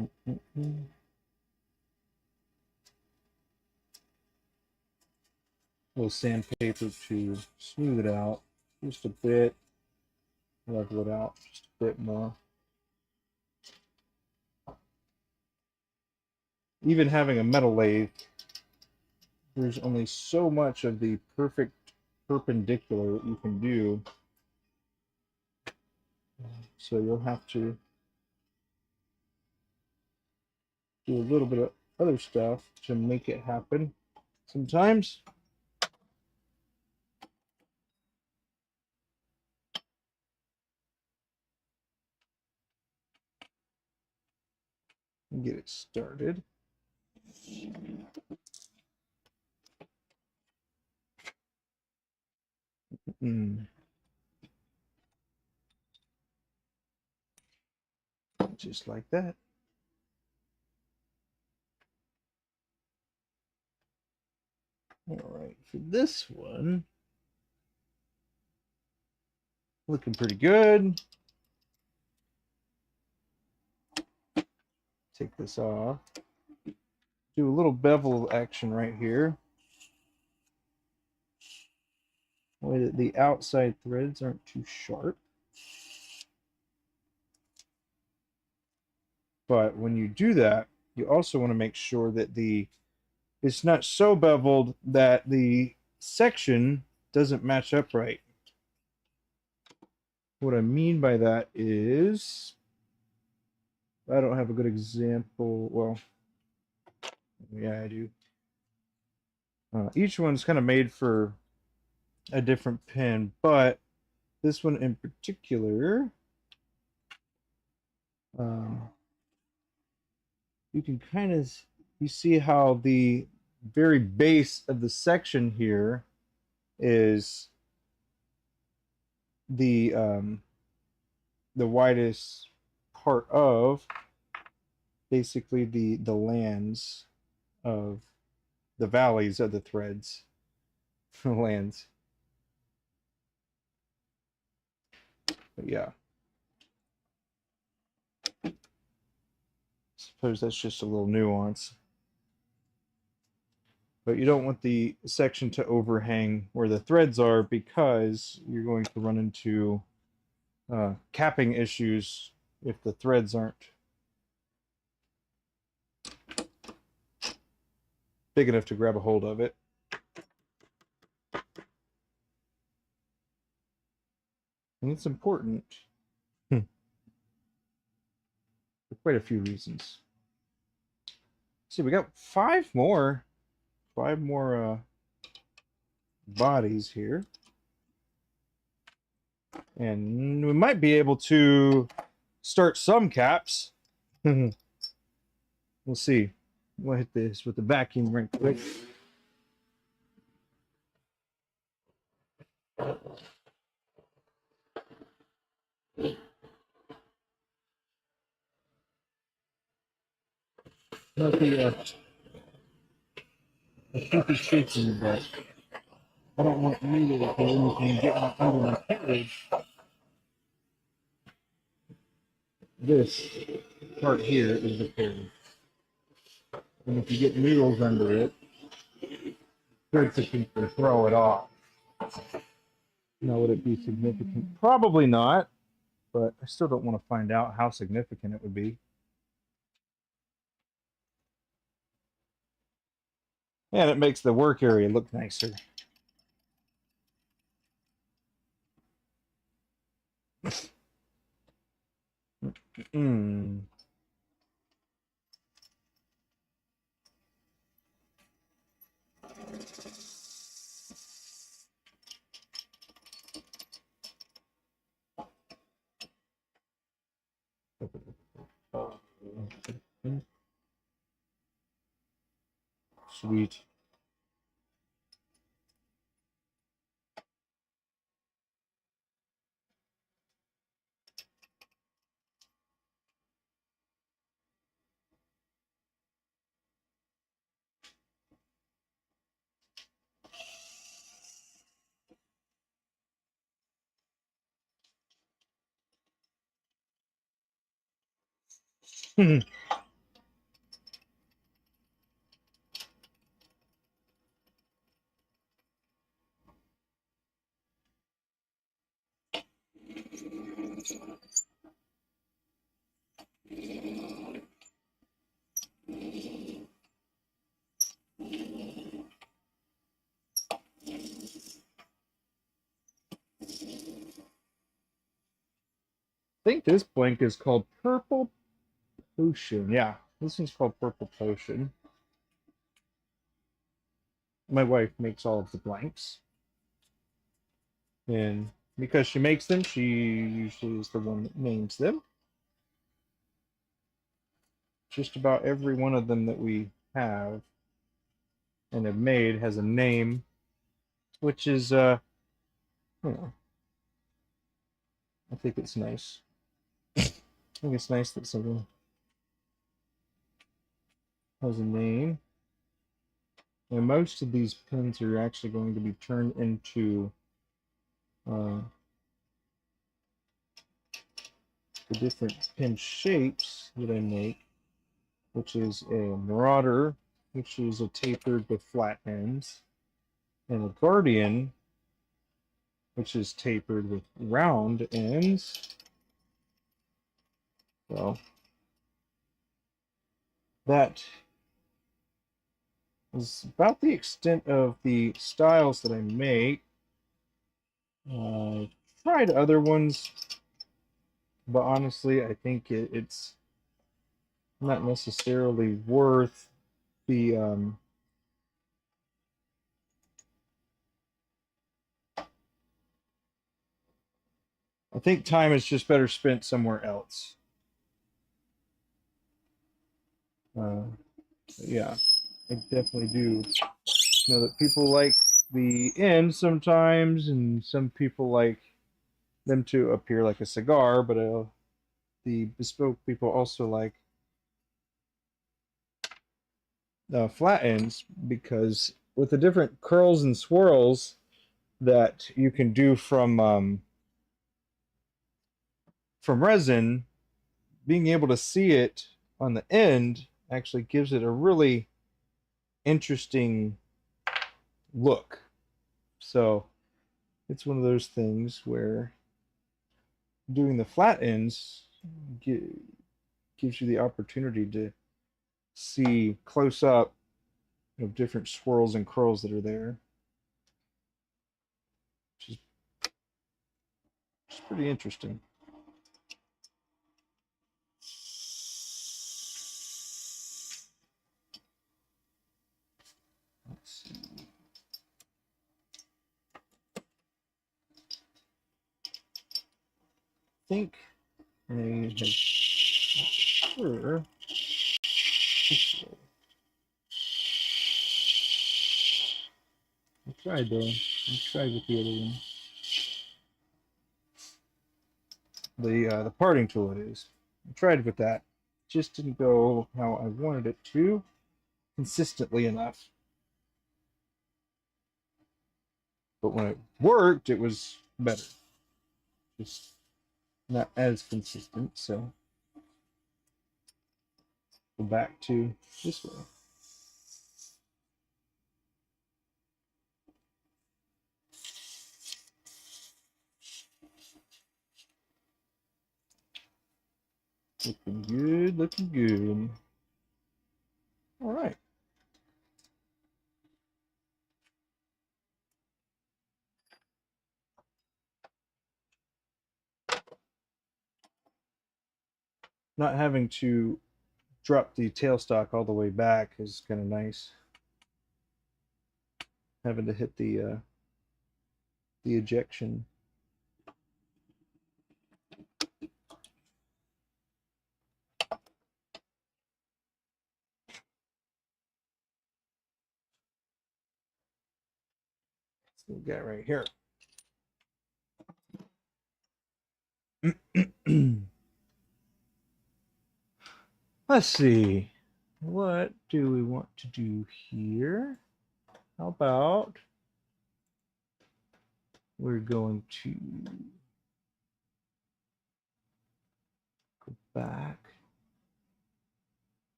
Mm-mm-mm. A little sandpaper to smooth it out just a bit, level it out just a bit more. Even having a metal lathe, there's only so much of the perfect perpendicular that you can do. So you'll have to do a little bit of other stuff to make it happen. Sometimes get it started. Just like that. All right, for this one, looking pretty good. Take this off. Do a little bevel action right here. Way that the outside threads aren't too sharp. But when you do that, you also want to make sure that it's not so beveled that the section doesn't match up right. What I mean by that is, I don't have a good example. Well, yeah, I do. Each one's kind of made for a different pin, but this one in particular, you can kind of you see how the very base of the section here is the widest part of basically the lands of the valleys of the threads. Lands. But yeah. Suppose that's just a little nuance. But you don't want the section to overhang where the threads are, because you're going to run into capping issues if the threads aren't big enough to grab a hold of it. And it's important for quite a few reasons. See, we got five more bodies here. And we might be able to start some caps. We'll see. We'll hit this with the vacuum right quick. Not the keep it shaking, but I don't want needle to do anything getting under my carriage. This part here is the carriage. And if you get needles under it, good to keep and throw it off. Now, would it be significant? Probably not, but I still don't want to find out how significant it would be. And it makes the work area look nicer. Mm. Sweet. I think this blank is called Purple Potion. Yeah, this one's called Purple Potion. My wife makes all of the blanks. And because she makes them, she usually is the one that names them. Just about every one of them that we have and have made has a name, which is, you know, I think it's nice. I think it's nice that someone has a name. And most of these pins are actually going to be turned into uh, the different pin shapes that I make, which is a Marauder, which is a tapered with flat ends, and a Guardian, which is tapered with round ends. So that is about the extent of the styles that I make. I tried other ones, but honestly, I think it's not necessarily worth the I think time is just better spent somewhere else. Uh, yeah, I definitely do know that people like the end sometimes, and some people like them to appear like a cigar, but the bespoke people also like flat ends because with the different curls and swirls that you can do from resin, being able to see it on the end actually gives it a really interesting look. So it's one of those things where doing the flat ends gives you the opportunity to see close up of different swirls and curls that are there, which is pretty interesting. Let's see. I think I have sure. I tried though. I tried with the other one. The parting tool it is. I tried with that. Just didn't go how I wanted it to consistently enough. But when it worked, it was better. Just not as consistent. So go back to this way. Looking good, looking good. All right. Not having to drop the tailstock all the way back is kind of nice. Having to hit the ejection. This guy right here. Let's see. What do we want to do here? How about we're going to go back.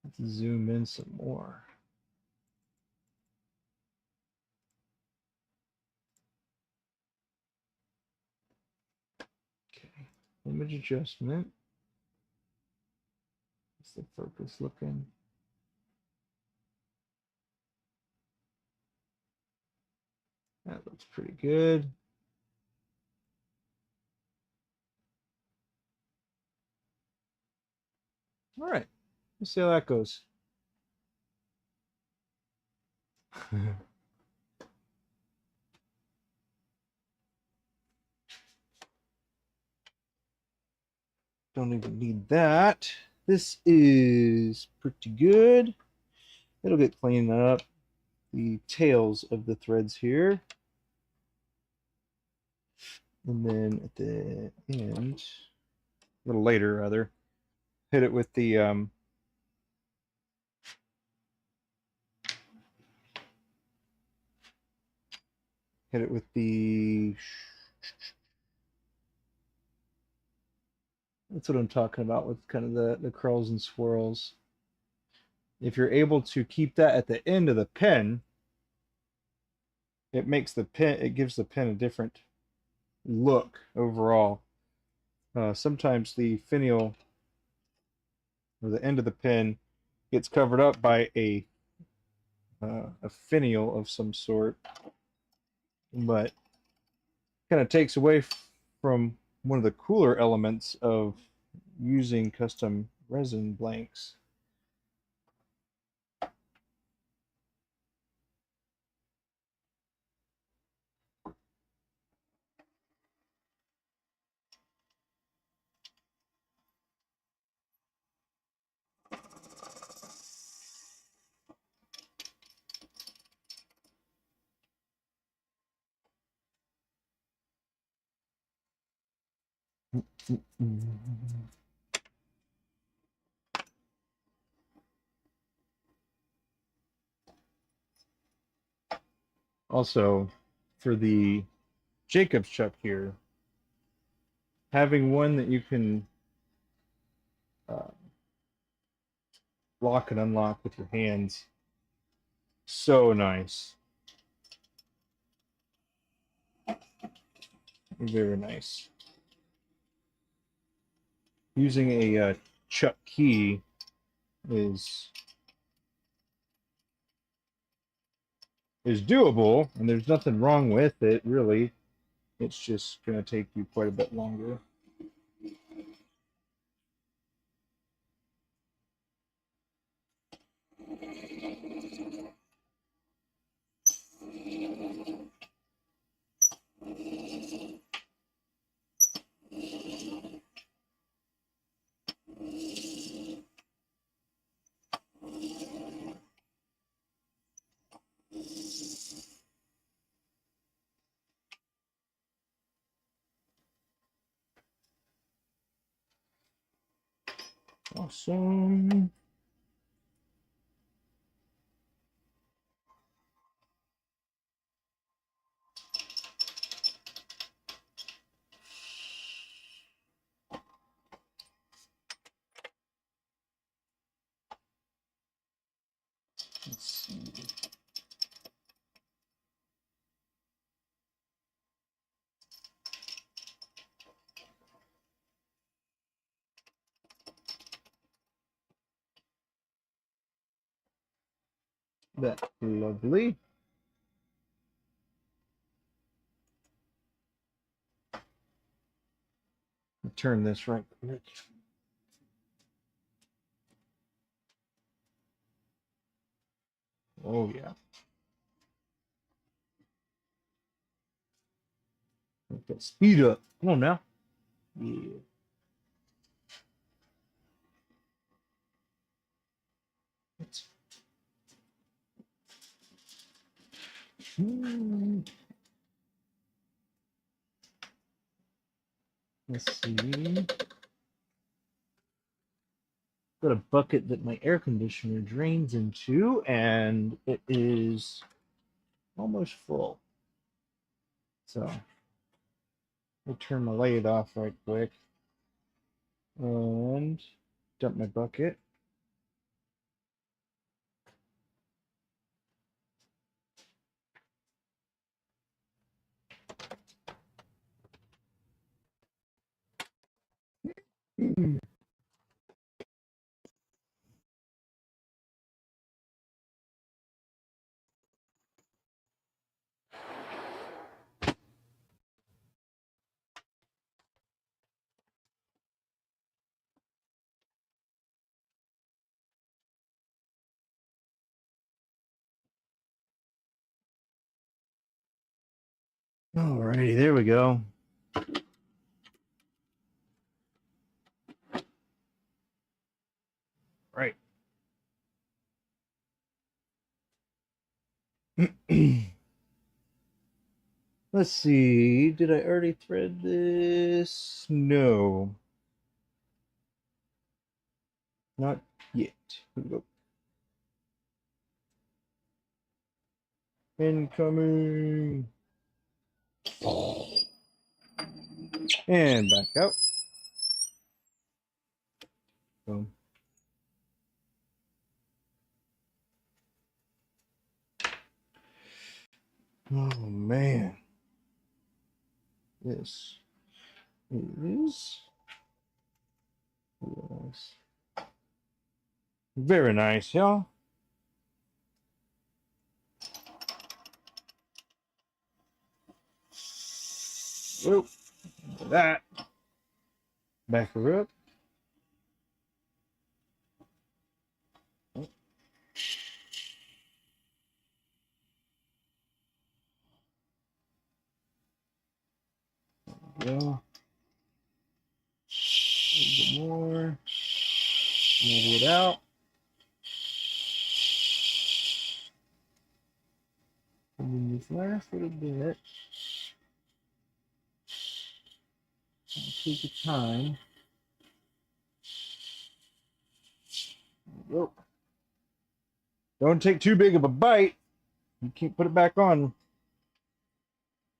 Let's zoom in some more. Okay, image adjustment. What's the focus looking? That looks pretty good. All right, let's see how that goes. Don't even need that. This is pretty good. It'll get cleaned up. The tails of the threads here. And then at the end, a little later rather, hit it with the that's what I'm talking about with kind of the curls and swirls. If you're able to keep that at the end of the pen, it makes the pen, it gives the pen a different look overall. Sometimes the finial or the end of the pen gets covered up by a finial of some sort, but kind of takes away from one of the cooler elements of using custom resin blanks. Also, for the Jacobs chuck here, having one that you can uh, lock and unlock with your hands, so nice. Very nice. Using a chuck key is doable, and there's nothing wrong with it, really. It's just going to take you quite a bit longer. Awesome. Let's see. That's lovely. turn this right quick. Oh yeah. Make that speed up. Come on now. Yeah. Let's see. Got a bucket that my air conditioner drains into, and it is almost full. So I'll turn my lathe off right quick and dump my bucket. Alrighty, there we go. Right. Let's see. Did I already thread this? No. Not yet. Here we go. Incoming. And back out. Boom. Oh man. This is very nice, y'all. Whoop. That. Back her up. Go. A little bit more. Level it out. And then this last little bit, I'll take your time. Whoa. Don't take too big of a bite. You can't put it back on.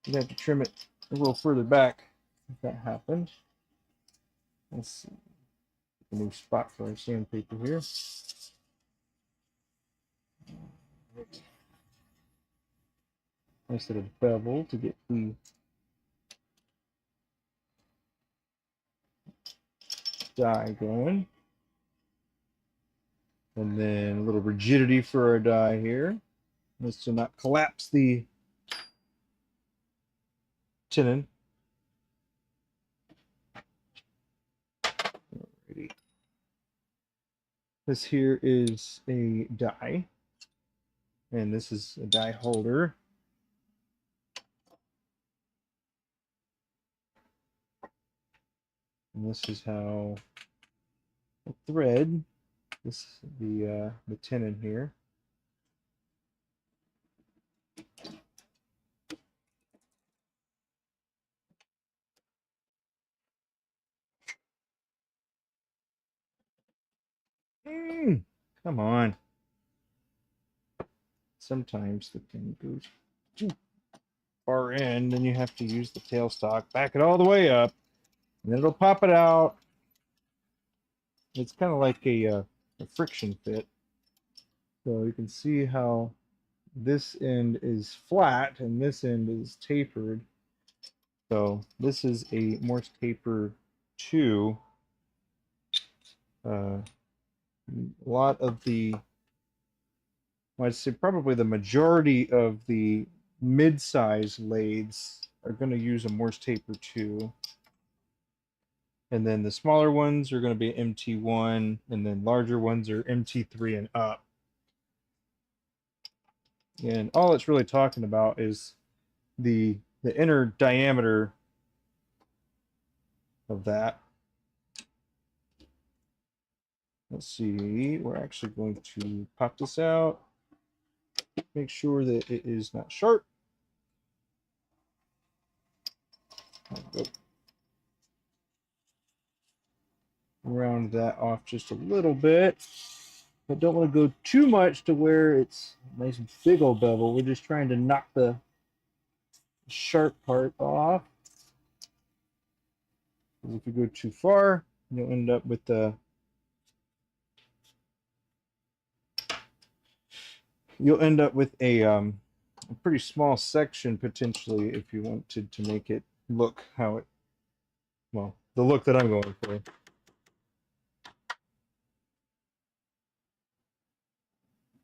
You have to trim it a little further back if that happens. Let's see. A new spot for our sandpaper here. Nice little bevel to get the die going. And then a little rigidity for our die here. This to not collapse the tenon. Alrighty. This here is a die. And this is a die holder. And this is how the thread, this the tenon here. Come on. Sometimes the thing goes too far in, and you have to use the tailstock, back it all the way up, and then it'll pop it out. It's kind of like a friction fit. So you can see how this end is flat and this end is tapered. So this is a Morse taper 2. A lot of the, well, I'd say probably the majority of the mid-size lathes are going to use a Morse taper 2. And then the smaller ones are going to be MT1, and then larger ones are MT3 and up. And all it's really talking about is the inner diameter of that. Let's see, we're actually going to pop this out, make sure that it is not sharp. Round that off just a little bit. I don't want to go too much to where it's a nice big old bevel. We're just trying to knock the sharp part off. If you go too far, you'll end up with a pretty small section potentially if you wanted to make it look how it, well, the look that I'm going for.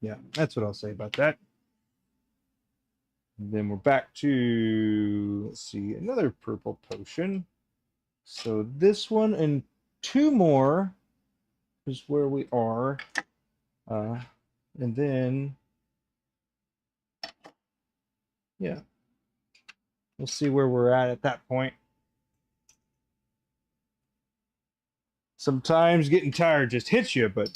Yeah, that's what I'll say about that. And then we're back to, let's see, another purple potion. So this one and two more is where we are. And then, yeah, we'll see where we're at that point. Sometimes getting tired just hits you, but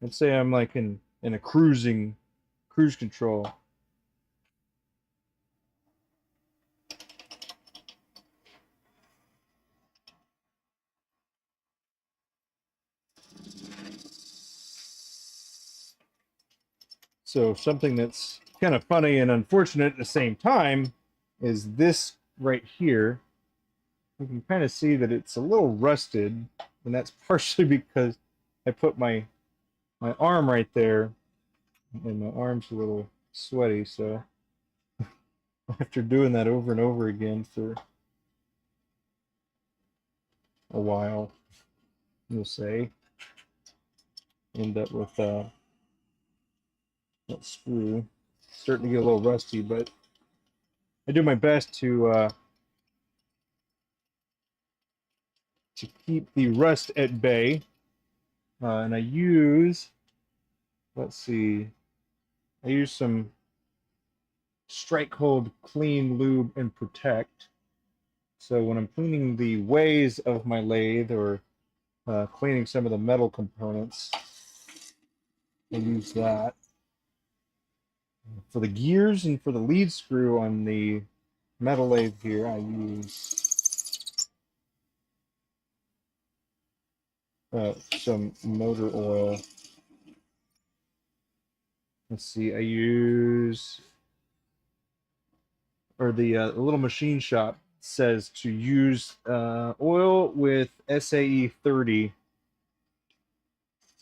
I'd say I'm like in a cruise control. So something that's kind of funny and unfortunate at the same time is this right here. You can kind of see that it's a little rusted, and that's partially because I put my arm right there, and my arm's a little sweaty, so after doing that over and over again for a while, you'll say, end up with that screw starting to get a little rusty, but I do my best to keep the rust at bay, and I use, let's see, I use some Strike Hold Clean Lube and Protect. So when I'm cleaning the ways of my lathe or cleaning some of the metal components, I use that. For the gears and for the lead screw on the metal lathe here, I use some motor oil. Let's see, I use, or the little machine shop says to use oil with SAE 30.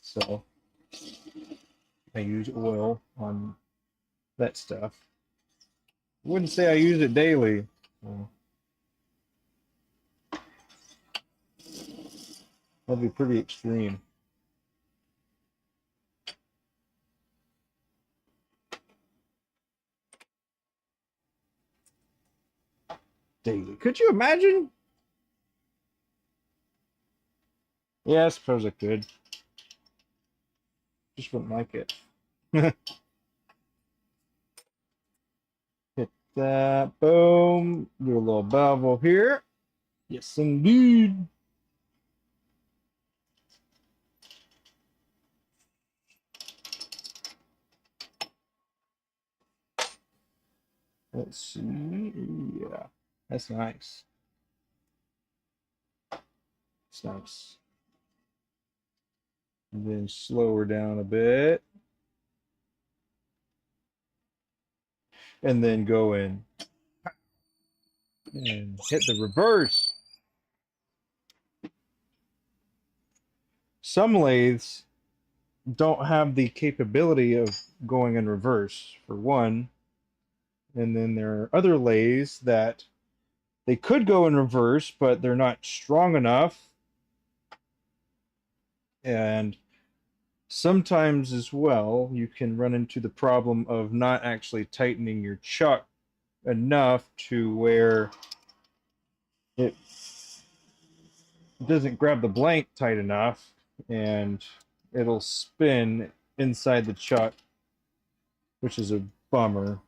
So I use oil on that stuff. I wouldn't say I use it daily. So that'd be pretty extreme. Daily. Could you imagine? Yeah, I suppose I could. Just wouldn't like it. Hit that. Boom. Do a little bevel here. Yes, indeed. Let's see. Yeah, that's nice. It's nice. And then slow her down a bit. And then go in and hit the reverse. Some lathes don't have the capability of going in reverse, for one. And then there are other lathes that they could go in reverse, but they're not strong enough. And sometimes as well, you can run into the problem of not actually tightening your chuck enough to where it it doesn't grab the blank tight enough, and it'll spin inside the chuck, which is a bummer.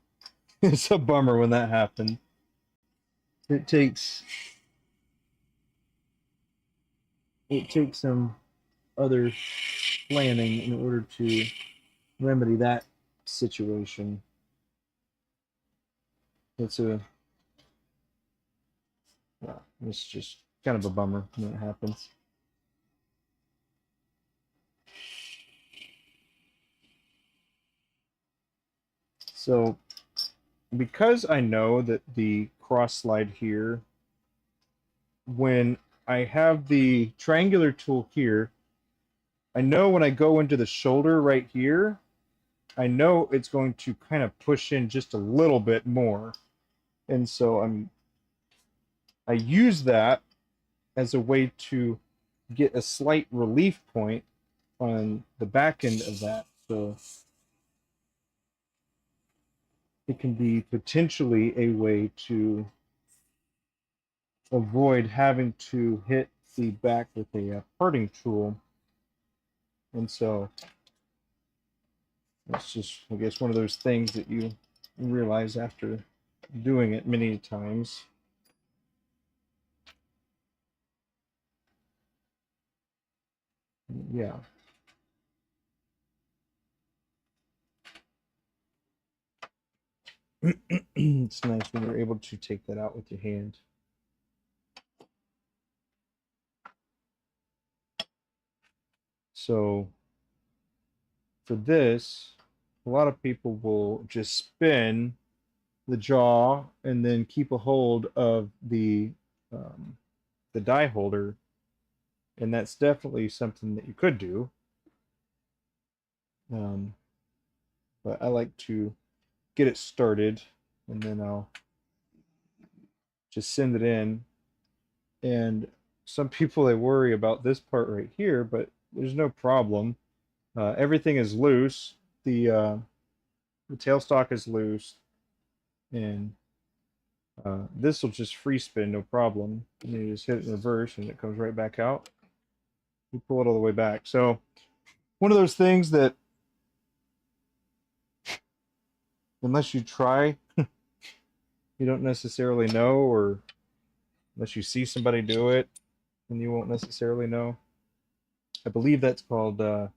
It's a bummer when that happens. It takes some other planning in order to remedy that situation. It's it's just kind of a bummer when it happens. So because I know that the cross slide here, when I have the triangular tool here, I know when I go into the shoulder right here, I know it's going to kind of push in just a little bit more. And so I use that as a way to get a slight relief point on the back end of that. So it can be potentially a way to avoid having to hit the back with a parting tool. And so it's just, I guess, one of those things that you realize after doing it many times. Yeah. It's nice when you're able to take that out with your hand. So for this, a lot of people will just spin the jaw and then keep a hold of the die holder, and that's definitely something that you could do. But I like to get it started, and then I'll just send it in. And some people, they worry about this part right here, but there's no problem. Everything is loose. The tailstock is loose, and this will just free spin, no problem. And you just hit it in reverse, and it comes right back out. You pull it all the way back. So one of those things that, unless you try, you don't necessarily know, or unless you see somebody do it, then you won't necessarily know. I believe that's called I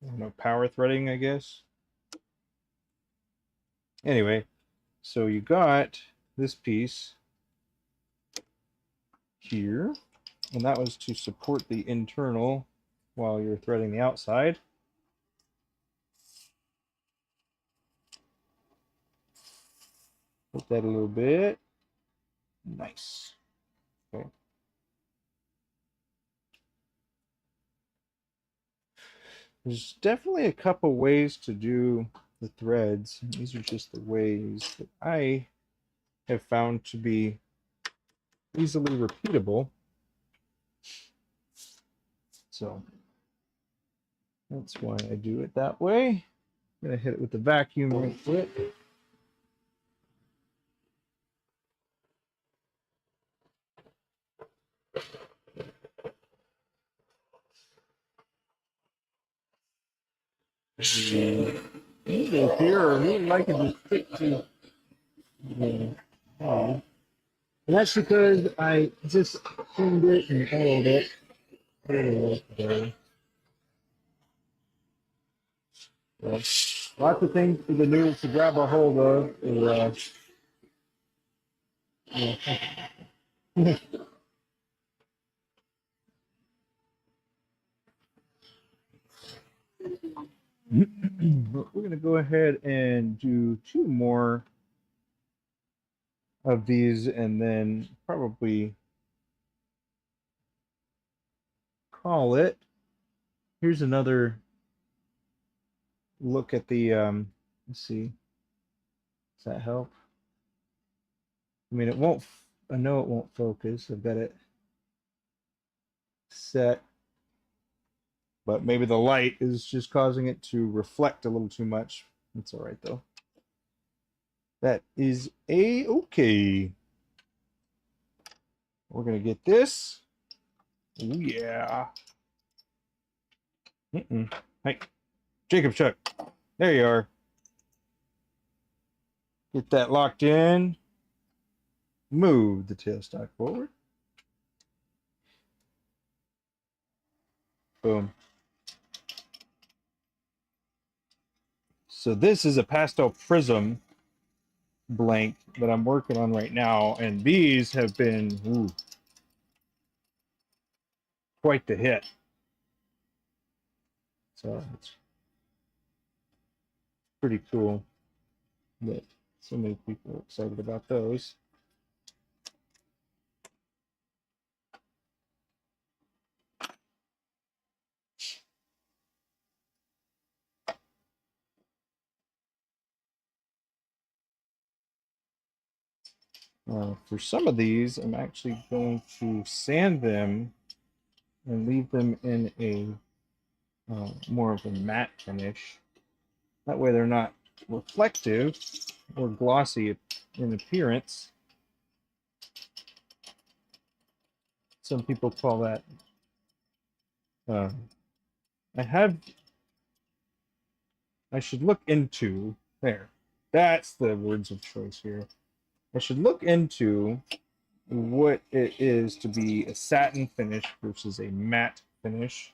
don't know, power threading, I guess. Anyway, so you got this piece here, and that was to support the internal while you're threading the outside. Put that a little bit. Nice. Okay. There's definitely a couple ways to do the threads. These are just the ways that I have found to be easily repeatable. So that's why I do it that way. I'm going to hit it with the vacuum real quick. Here, I really like it to stick to the hole. And that's because I just cleaned it and oiled it. Lots of things for the noodle to grab a hold of. But we're going to go ahead and do 2 more of these, and then probably call it. Here's another look at the, let's see, does that help? I mean, it won't, I know it won't focus. I've got it set, but maybe the light is just causing it to reflect a little too much. That's all right though. That is a-okay. We're gonna get this. Oh yeah. Hey, Jacob Chuck. There you are. Get that locked in. Move the tailstock forward. Boom. So this is a pastel prism blank that I'm working on right now, and these have been quite the hit. So it's pretty cool that so many people are excited about those. For some of these, I'm actually going to sand them and leave them in a more of a matte finish. That way they're not reflective or glossy in appearance. Some people call that, I should look into, that's the words of choice here. I should look into what it is to be a satin finish versus a matte finish.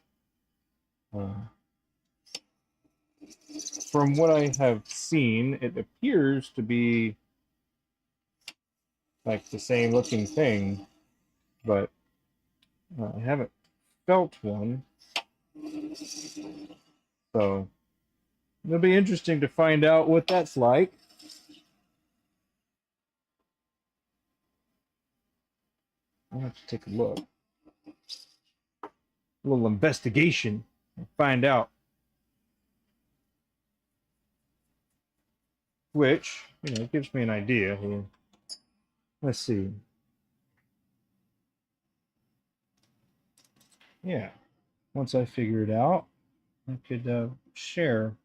From what I have seen, it appears to be like the same looking thing, but I haven't felt one. So it'll be interesting to find out what that's like. I'll have to take a look. A little investigation and find out. Which, gives me an idea here. Let's see. Yeah. Once I figure it out, I could share.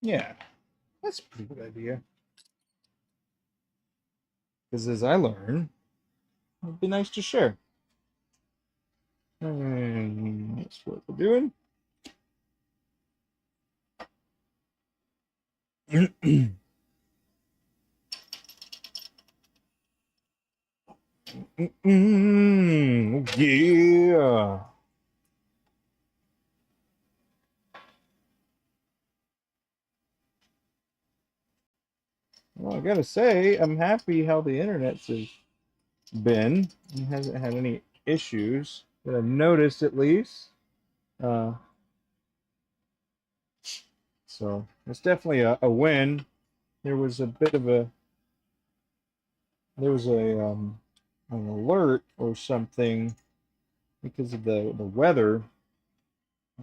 Yeah, that's a pretty good idea. Because as I learn, it'd be nice to share. And that's what we're doing. Yeah. Well, I gotta say, I'm happy how the internet's has been. It hasn't had any issues that I've noticed, at least. Uh, so it's definitely a win. There was a bit of a there was an alert or something because of the weather.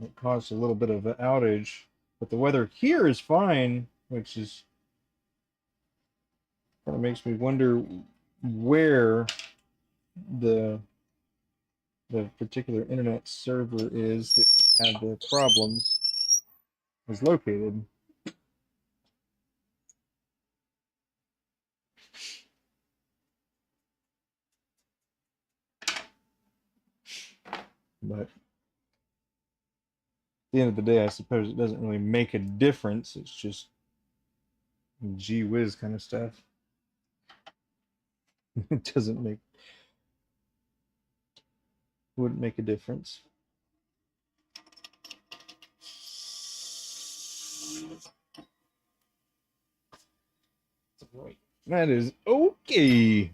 It caused a little bit of an outage, but the weather here is fine, which is kind of makes me wonder where the the particular internet server is that had the problems is located. But at the end of the day, I suppose it doesn't really make a difference. It's just gee whiz kind of stuff. It wouldn't make a difference. Right. That is okay.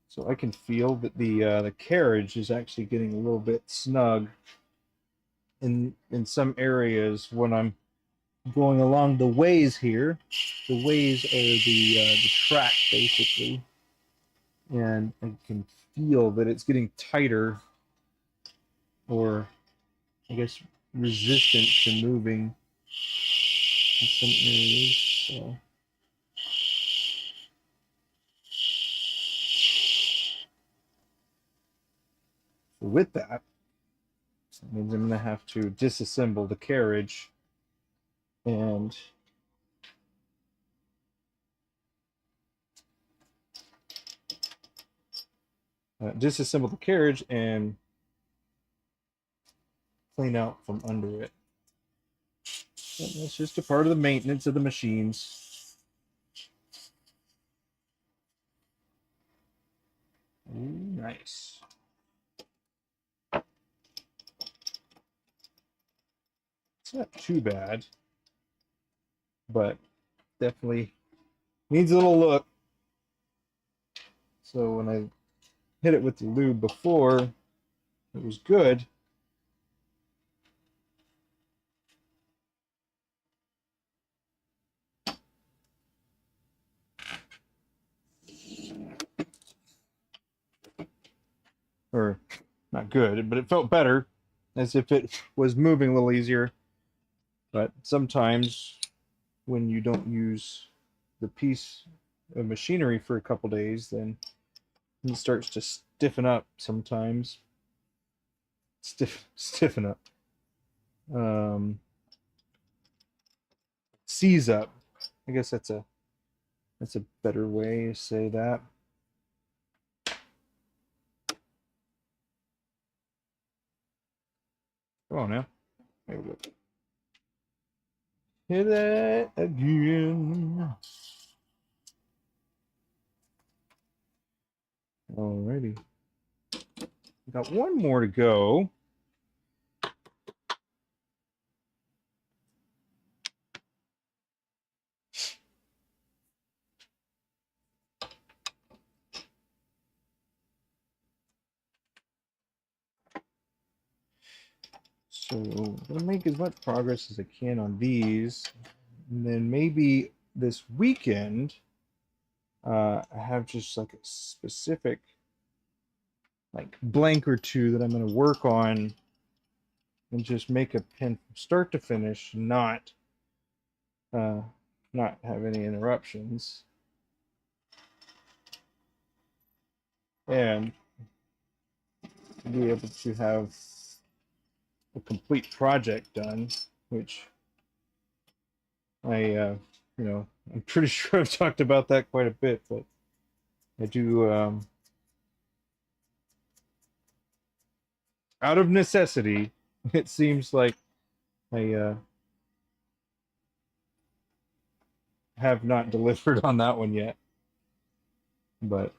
So I can feel that the carriage is actually getting a little bit snug in some areas when I'm going along the ways here. The ways are the track basically, and I can feel that it's getting tighter, or I guess resistant to moving in some areas. So with that, it means I'm going to have to disassemble the carriage and and clean out from under it. And that's just a part of the maintenance of the machines. Ooh, nice. It's not too bad, but definitely needs a little look. So when I hit it with the lube before, it was good. Or not good, but it felt better, as if it was moving a little easier. But sometimes when you don't use the piece of machinery for a couple days, then it starts to stiffen up sometimes. Stiffen up. Seize up. I guess that's a better way to say that. Come on now. There we go. Hit that again. Alrighty. Got one more to go. So I'm gonna make as much progress as I can on these, and then maybe this weekend I have just like a specific like blank or two that I'm gonna work on and just make a pin from start to finish, uh, not have any interruptions, and be able to have a complete project done, which I'm pretty sure I've talked about that quite a bit, but I do, out of necessity, it seems like I have not delivered on that one yet, but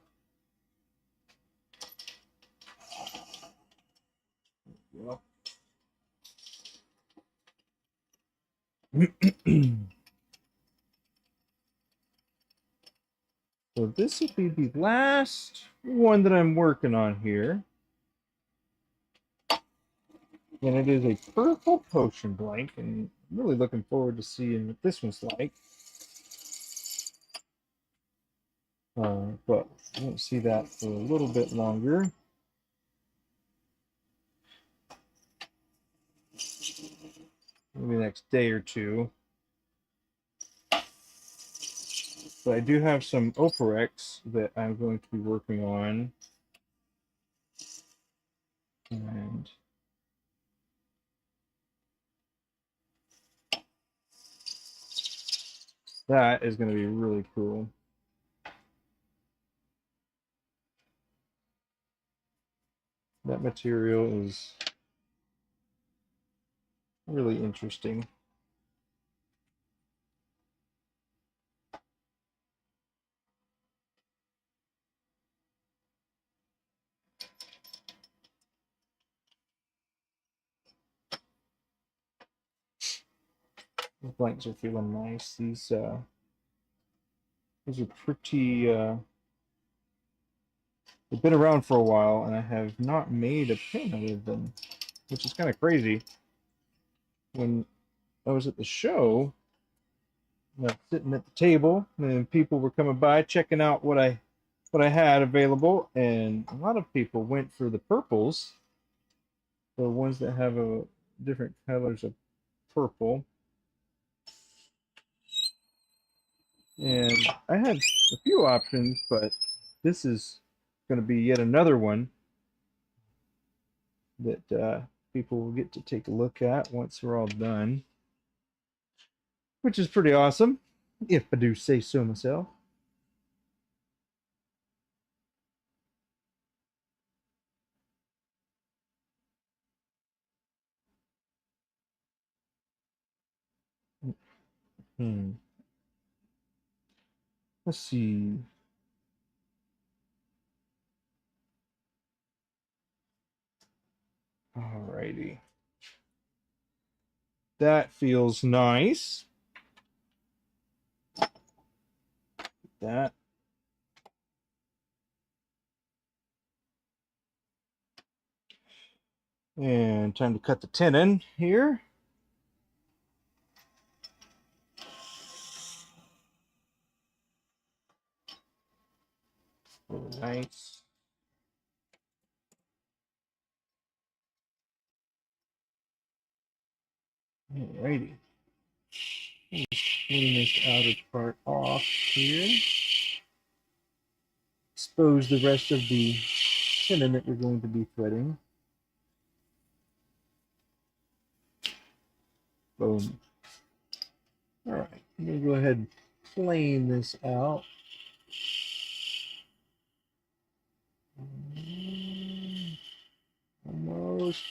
well. So this will be the last one that I'm working on here. And it is a purple potion blank, and I'm really looking forward to seeing what this one's like. But I won't see that for a little bit longer. Maybe the next day or two. But I do have some Operex that I'm going to be working on. And that is going to be really cool. That material is really interesting. The blanks are feeling nice. These are pretty, they've been around for a while, and I have not made a pin out of them, which is kind of crazy. When I was at the show, sitting at the table, and people were coming by checking out what I what I had available, and a lot of people went for the purples, the ones that have a different colors of purple. And I had a few options, but this is going to be yet another one that people will get to take a look at once they're all done, which is pretty awesome, if I do say so myself. Hmm. Let's see. Alrighty. That feels nice. That. And time to cut the tenon here. Nice. Alrighty. Let's clean this outer part off here. Expose the rest of the tenon that you're going to be threading. Boom. Alright, I'm going to go ahead and plane this out. Almost.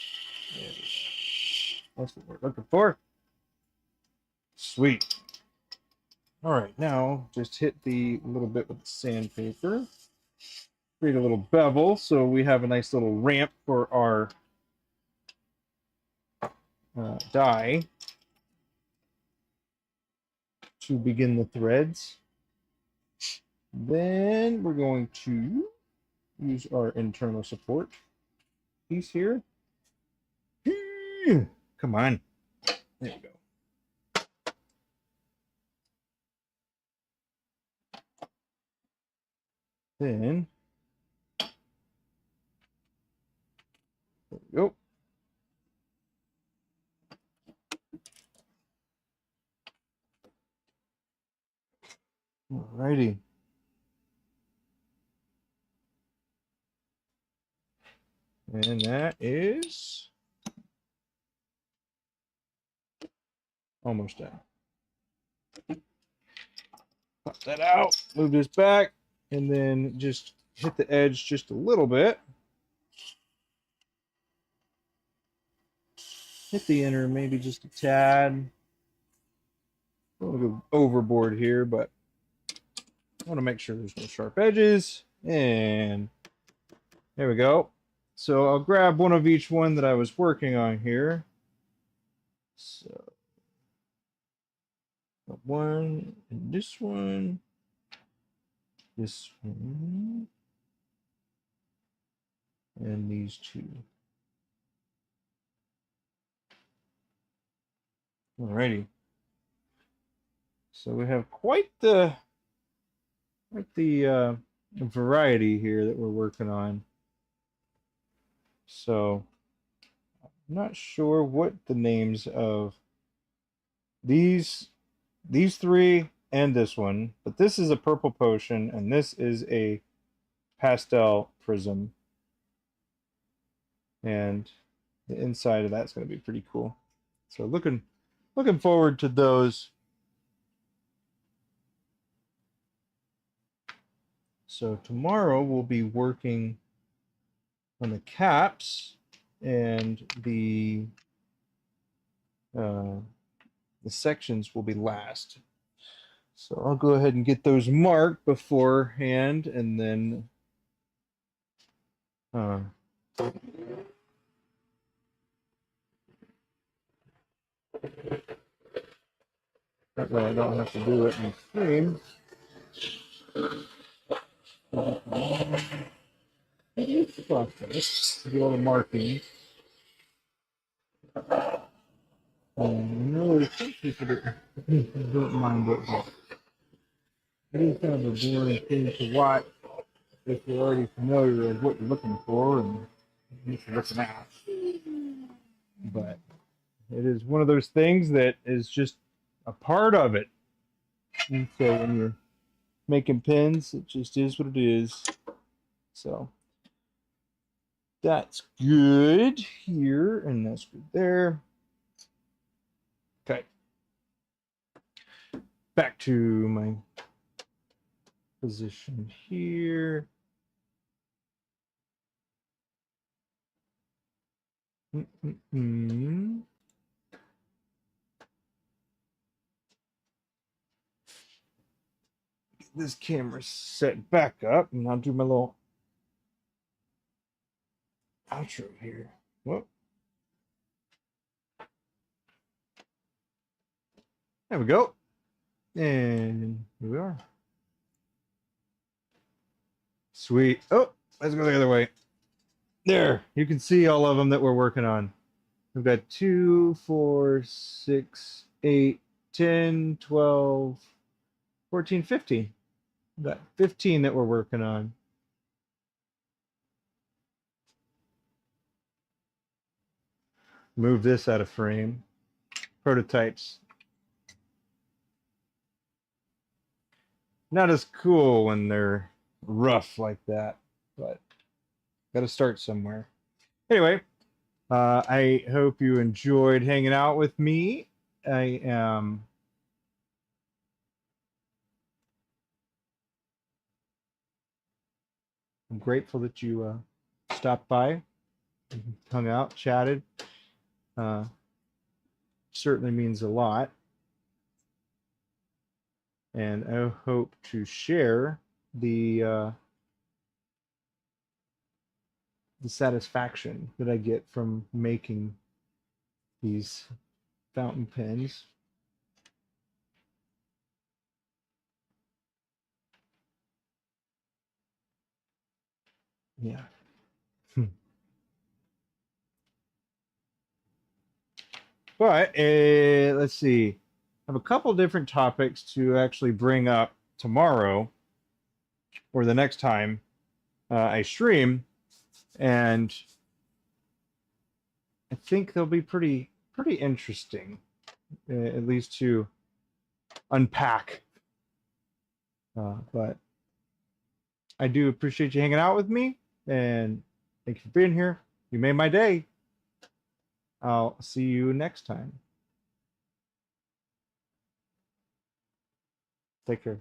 That's what we're looking for. Sweet. Alright, now just hit the little bit with the sandpaper. Create a little bevel so we have a nice little ramp for our die to begin the threads. Then we're going to use our internal support piece here. Come on. There we go. Then, there we go. Alrighty. And that is almost done. Pop that out, move this back, and then just hit the edge just a little bit. Hit the inner maybe just a tad. I don't want to go overboard here, but I want to make sure there's no sharp edges. And there we go. So I'll grab one of each one that I was working on here. So one and this one, and these two. Alrighty. So we have quite the variety here that we're working on. So I'm not sure what the names of these three and this one, but this is a purple potion and this is a pastel prism. And the inside of that's going to be pretty cool. So looking forward to those. So tomorrow we'll be working on the caps and the sections will be last. So I'll go ahead and get those marked beforehand, and then that way I don't have to do it in stream. Process to do all the marking. You know, there's some people that don't mind it, but it is kind of a boring thing to watch if you're already familiar with what you're looking for and what you're looking at. But it is one of those things that is just a part of it. And so when you're making pins, it just is what it is. So that's good here, and that's good there. Okay. Back to my position here. Get this camera set back up, and I'll do my little outro here. Whoop. There we go. And here we are. Sweet. Oh, let's go the other way. There, you can see all of them that we're working on. We've got 2, 4, 6, 8, 10, 12, 14, 15. We've got 15 that we're working on. Move this out of frame. Prototypes. Not as cool when they're rough like that, but got to start somewhere. Anyway, I hope you enjoyed hanging out with me. I am I'm grateful that you stopped by, hung out, chatted. Certainly means a lot. And I hope to share the satisfaction that I get from making these fountain pens. Yeah. But let's see. I have a couple different topics to actually bring up tomorrow or the next time I stream, and I think they'll be pretty interesting, at least to unpack. But I do appreciate you hanging out with me, and thank you for being here. You made my day. I'll see you next time. Take care.